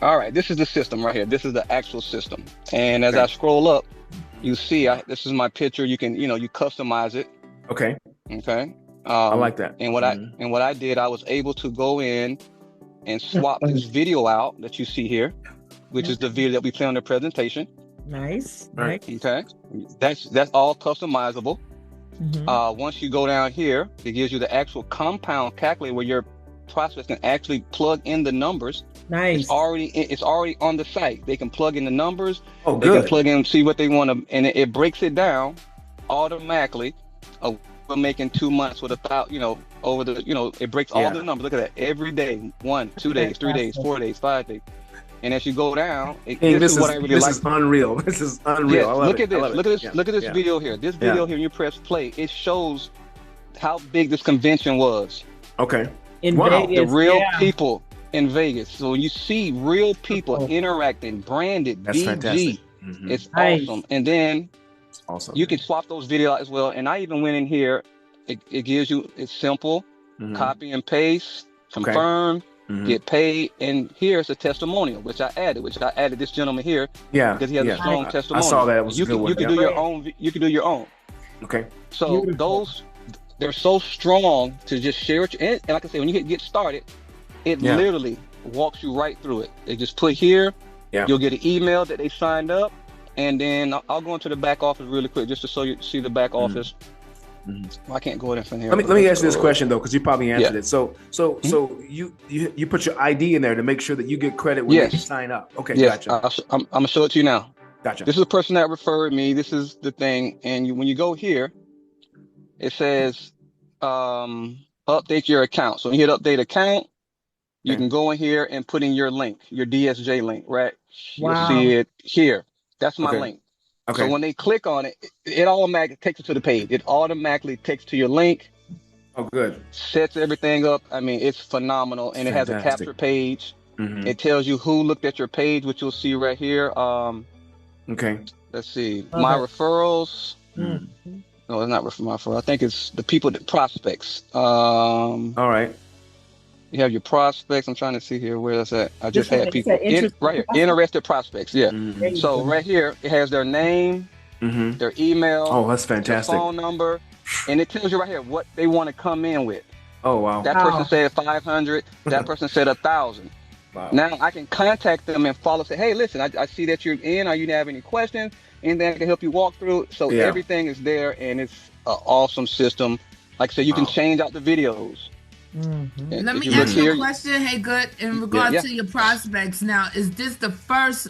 Speaker 4: All right. This is the system right here. This is the actual system. And as
Speaker 2: Okay.
Speaker 4: I scroll up, you see this is my picture. You can, you customize it.
Speaker 2: Okay.
Speaker 4: Okay.
Speaker 2: I like that.
Speaker 4: And what I did, I was able to go in and swap this video out that you see here, which is the video that we play on the presentation.
Speaker 1: Nice.
Speaker 2: Right.
Speaker 4: Okay. That's all customizable. Once you go down here, it gives you the actual compound calculator where your prospects can actually plug in the numbers.
Speaker 1: Nice.
Speaker 4: It's already on the site. They can plug in the numbers.
Speaker 2: Oh,
Speaker 4: they
Speaker 2: good.
Speaker 4: can plug in, see what they want to, and it breaks it down automatically. We're making 2 months with over the, it breaks all the numbers. Look at that. Every day, 1, 2 days, 3 days, 4 days, 5 days. And as you go down, this is what I really like.
Speaker 2: This is unreal. This is unreal.
Speaker 4: Yes, look at this. Look at this video here. This video here, when you press play, it shows how big this convention was.
Speaker 2: Okay.
Speaker 1: In Vegas,
Speaker 4: the real people in Vegas. So when you see real people interacting, branded,
Speaker 2: that's fantastic.
Speaker 4: It's awesome. And then
Speaker 2: awesome.
Speaker 4: You can swap those videos out as well. And I even went in here. It gives you, it's simple, copy and paste, confirm. Get paid, and here's a testimonial, which I added this gentleman here, because he has a strong testimonial.
Speaker 2: I saw that. It was
Speaker 4: you can do your own. You can do your own.
Speaker 2: Okay.
Speaker 4: So they're so strong to just share it. And like I say, when you get started, it literally walks you right through it. They just put here. You'll get an email that they signed up, and then I'll go into the back office really quick just to show you see the back office. Well, I can't go in from here.
Speaker 2: Let me ask you this question though, because you probably answered it. So you put your ID in there to make sure that you get credit when you sign up. Okay, gotcha.
Speaker 4: I'm gonna show it to you now.
Speaker 2: Gotcha.
Speaker 4: This is the person that referred me. This is the thing, and when you go here, it says update your account. So when you hit update account, you can go in here and put in your link, your DSJ link, right? You'll see it here. That's my link. Okay. So when they click on it, it automatically takes it to the page. It automatically takes to your link.
Speaker 2: Oh, good.
Speaker 4: Sets everything up. I mean, it's phenomenal. And it has a capture page. It tells you who looked at your page, which you'll see right here.
Speaker 2: Okay.
Speaker 4: Let's see. My referrals. No, it's not my referral. I think it's the people that prospects. All
Speaker 2: right.
Speaker 4: You have your prospects. I'm trying to see here where that's at. I just had people right here. Interested prospects. Yeah. So right here, it has their name, their email.
Speaker 2: Oh, that's fantastic.
Speaker 4: Their phone number, and it tells you right here what they want to come in with.
Speaker 2: Oh, wow.
Speaker 4: That person said 500. That person said 1,000.
Speaker 2: Wow.
Speaker 4: Now I can contact them and follow. Say, hey, listen, I see that you're in. Are you have any questions? Anything I can help you walk through? So everything is there, and it's an awesome system. Like I said, you can change out the videos.
Speaker 3: Let me ask you a question. Hey, good. In regards to your prospects, now is this the first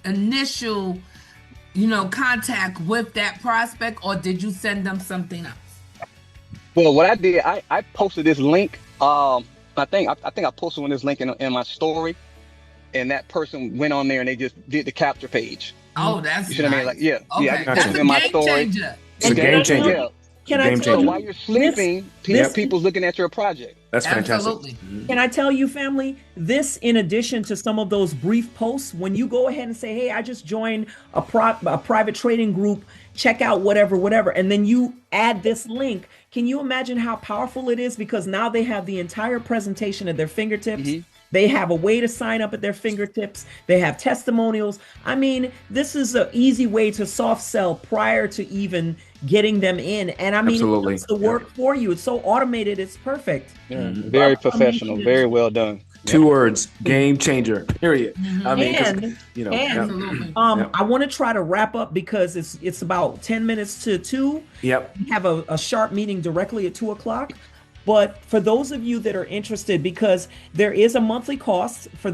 Speaker 3: initial, contact with that prospect, or did you send them something else?
Speaker 4: Well, what I did, I posted this link. I think I posted this link in my story, and that person went on there and they just did the capture page.
Speaker 3: Oh, that's
Speaker 4: you see what I mean? Like, I
Speaker 3: that's
Speaker 4: put in my story.
Speaker 2: It's a game changer.
Speaker 4: Yeah.
Speaker 1: Can I tell you,
Speaker 4: while you're sleeping, people's looking at your project.
Speaker 2: That's fantastic.
Speaker 3: Absolutely.
Speaker 1: Can I tell you, family, this in addition to some of those brief posts, when you go ahead and say, hey, I just joined a private trading group, check out whatever, and then you add this link, can you imagine how powerful it is? Because now they have the entire presentation at their fingertips. They have a way to sign up at their fingertips. They have testimonials. I mean, this is an easy way to soft sell prior to even getting them in. And I mean,
Speaker 2: absolutely.
Speaker 1: It's the work for you. It's so automated. It's perfect.
Speaker 4: Very professional. Very well done.
Speaker 2: 2 words, game changer, period. I mean,
Speaker 1: I want to try to wrap up because it's about 10 minutes to 2.
Speaker 2: Yep.
Speaker 1: We have a sharp meeting directly at 2 o'clock. But for those of you that are interested, because there is a monthly cost for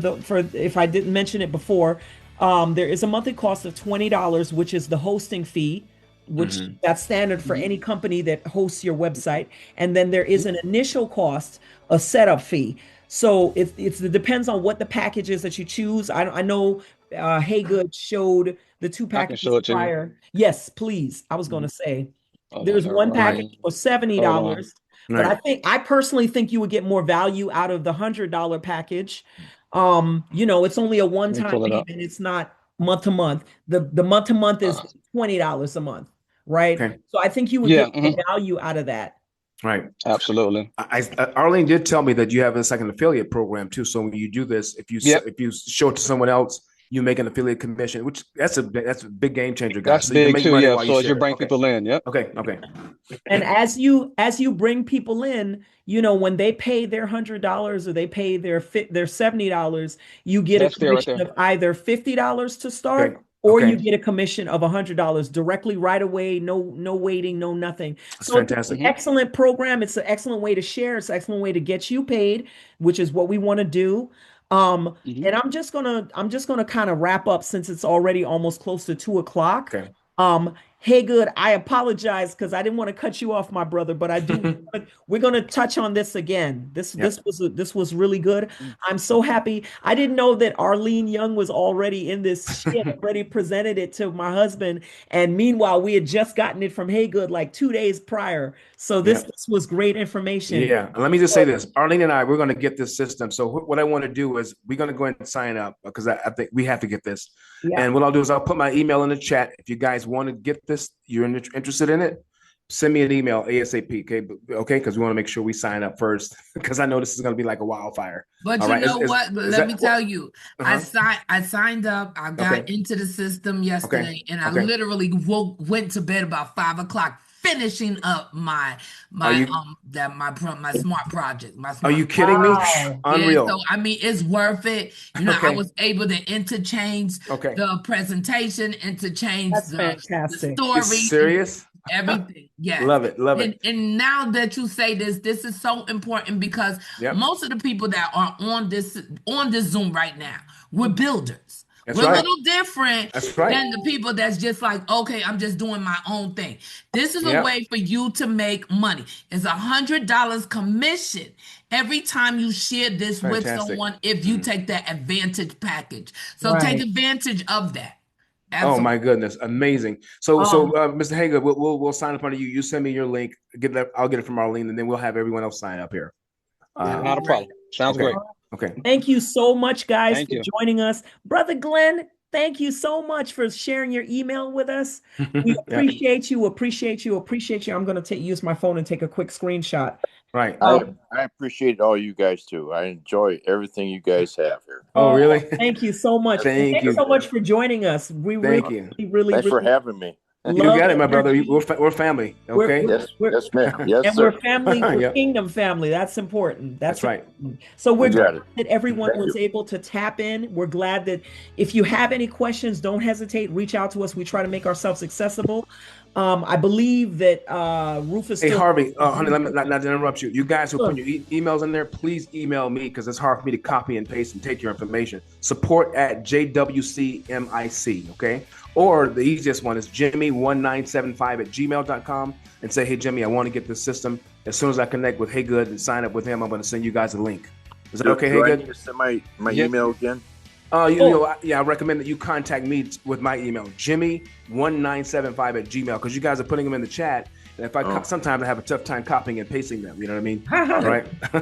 Speaker 1: if I didn't mention it before, there is a monthly cost of $20, which is the hosting fee, which that's standard for any company that hosts your website. And then there is an initial cost, a setup fee. So it depends on what the package is that you choose. I know Haygood showed the 2 packages prior. Yes, please. I was going to say there's one package for $70. But I personally think you would get more value out of the $100 package. It's only a one-time payment. It's not month to month. The month to month is $20 a month, right? Okay. So I think you would get more value out of that.
Speaker 2: Right.
Speaker 4: Absolutely.
Speaker 2: Arlene did tell me that you have a second affiliate program too. So when you do this, if you show it to someone else, you make an affiliate commission, which that's a big game changer, guys.
Speaker 4: That's
Speaker 2: so you can
Speaker 4: big
Speaker 2: make
Speaker 4: too.
Speaker 2: money
Speaker 4: Yeah.
Speaker 2: while
Speaker 4: So
Speaker 2: you
Speaker 4: as you
Speaker 2: share.
Speaker 4: bring
Speaker 2: Okay.
Speaker 4: people in, yep.
Speaker 2: Okay.
Speaker 1: And as you bring people in, you know, when they pay their $100 or they pay their $70, you get a
Speaker 4: That's there right
Speaker 1: commission
Speaker 4: there.
Speaker 1: of either $50 to start,
Speaker 2: Okay.
Speaker 1: or
Speaker 2: Okay.
Speaker 1: you get a commission of $100 directly right away. No waiting, no nothing.
Speaker 2: That's
Speaker 1: So it's
Speaker 2: fantastic.
Speaker 1: an excellent program. It's an excellent way to share. It's an excellent way to get you paid, which is what we want to do. And I'm just gonna kind of wrap up since it's already almost close to 2 o'clock.
Speaker 2: Okay.
Speaker 1: Hey, good. I apologize because I didn't want to cut you off, my brother, but I do. We're gonna touch on this again. This was really good. I'm so happy. I didn't know that Arlene Young was already in this. She had already presented it to my husband, and meanwhile, we had just gotten it from Haygood like 2 days prior. So this was great information.
Speaker 2: Yeah. And let me just say this: Arlene and I, we're going to get this system. So what I want to do is we're going to go ahead and sign up because I think we have to get this.
Speaker 1: Yeah.
Speaker 2: And what I'll do is I'll put my email in the chat. If you guys want to get this, you're interested in it, send me an email ASAP. Okay, because we want to make sure we sign up first because I know this is going to be like a wildfire.
Speaker 3: But
Speaker 2: All
Speaker 3: you
Speaker 2: right?
Speaker 3: know what? Let me tell you, I signed up. I got into the system yesterday, and I literally went to bed about 5 o'clock, finishing up my smart project.
Speaker 2: Are you kidding me? Unreal.
Speaker 3: Yeah, so I mean, it's worth it. You know, I was able to interchange the presentation, interchange the story.
Speaker 2: You serious?
Speaker 3: Everything. Yes.
Speaker 2: Love it.
Speaker 3: And now that you say this is so important because most of the people that are on this Zoom right now, we're builders. We're a little different than the people that's just like, okay, I'm just doing my own thing. This is a way for you to make money. It's $100 commission every time you share this with someone if you take that advantage package. So take advantage of that. Absolutely.
Speaker 2: Oh my goodness, amazing! So, Mr. Haygood, we'll sign up under you. You send me your link. I'll get it from Arlene, and then we'll have everyone else sign up here.
Speaker 4: Not a problem. Sounds great.
Speaker 2: Okay.
Speaker 1: Thank you so much, guys, for joining us, Brother Glenn. Thank you so much for sharing your email with us. We appreciate you. I'm going to use my phone and take a quick screenshot.
Speaker 2: Right.
Speaker 5: I appreciate all you guys too. I enjoy everything you guys have here.
Speaker 2: Oh, really?
Speaker 1: Thank you so much. Thank you so much for joining us. We really
Speaker 5: for having me.
Speaker 2: You got it, my brother. We're family. Okay.
Speaker 5: Yes, ma'am. Yes,
Speaker 1: and
Speaker 5: sir.
Speaker 1: we're family. We're Kingdom family. That's important. That's
Speaker 2: right.
Speaker 1: So we're glad that everyone was able to tap in. We're glad that if you have any questions, don't hesitate. Reach out to us. We try to make ourselves accessible. I believe that Rufus.
Speaker 2: Hey, Harvey, honey, let me not interrupt you. You guys who put your emails in there, please email me because it's hard for me to copy and paste and take your information. support@jwcmic, okay? Or the easiest one is Jimmy1975@gmail.com and say, hey, Jimmy, I want to get this system. As soon as I connect with Haygood and sign up with him, I'm going to send you guys a link. Is that okay, Haygood?
Speaker 5: I need to send my email again?
Speaker 2: I recommend that you contact me with my email, Jimmy1975@gmail, because you guys are putting them in the chat. And if sometimes I have a tough time copying and pasting them, you know what I mean? All right. I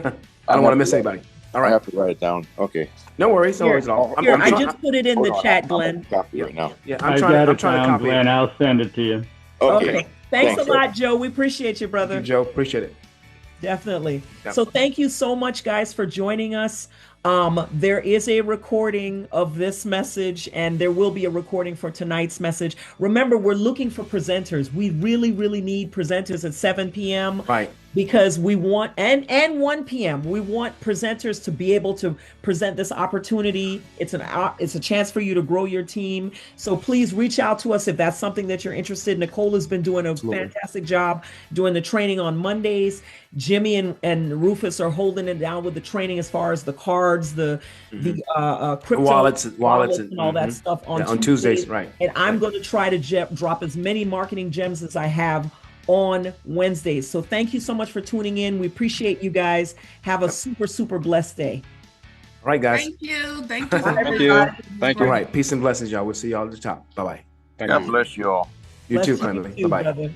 Speaker 2: don't want to miss anybody. All right.
Speaker 5: I have to write it down. Okay.
Speaker 2: No worries. No worries at all.
Speaker 1: I just put it in the chat, Glenn.
Speaker 5: Copy right now.
Speaker 2: Yeah, I'm trying to copy
Speaker 6: Glenn. I'll send it to you.
Speaker 5: Okay.
Speaker 1: Thanks a lot, Joe. We appreciate you, brother.
Speaker 2: Thank you, Joe. Appreciate it.
Speaker 1: Definitely. Yep. So thank you so much, guys, for joining us. There is a recording of this message, and there will be a recording for tonight's message. Remember, we're looking for presenters. We really, really need presenters at 7 p.m.
Speaker 2: Right.
Speaker 1: Because we want, and 1 p.m. we want presenters to be able to present this opportunity. It's a chance for you to grow your team. So please reach out to us if that's something that you're interested in. Nicole has been doing a fantastic job doing the training on Mondays. Jimmy and Rufus are holding it down with the training as far as the cards, the crypto
Speaker 2: wallets
Speaker 1: and all that stuff on
Speaker 2: Tuesdays. Right.
Speaker 1: And I'm going to try to drop as many marketing gems as I have on Wednesdays. So thank you so much for tuning in. We appreciate you guys. Have a super, super blessed day.
Speaker 2: All right, guys.
Speaker 3: Thank you.
Speaker 4: Thank you. Thank you.
Speaker 2: All right. Peace and blessings, y'all. We'll see y'all at the top. Bye-bye.
Speaker 5: God bless you all.
Speaker 2: You too, kindly. Bye-bye.
Speaker 1: Brother.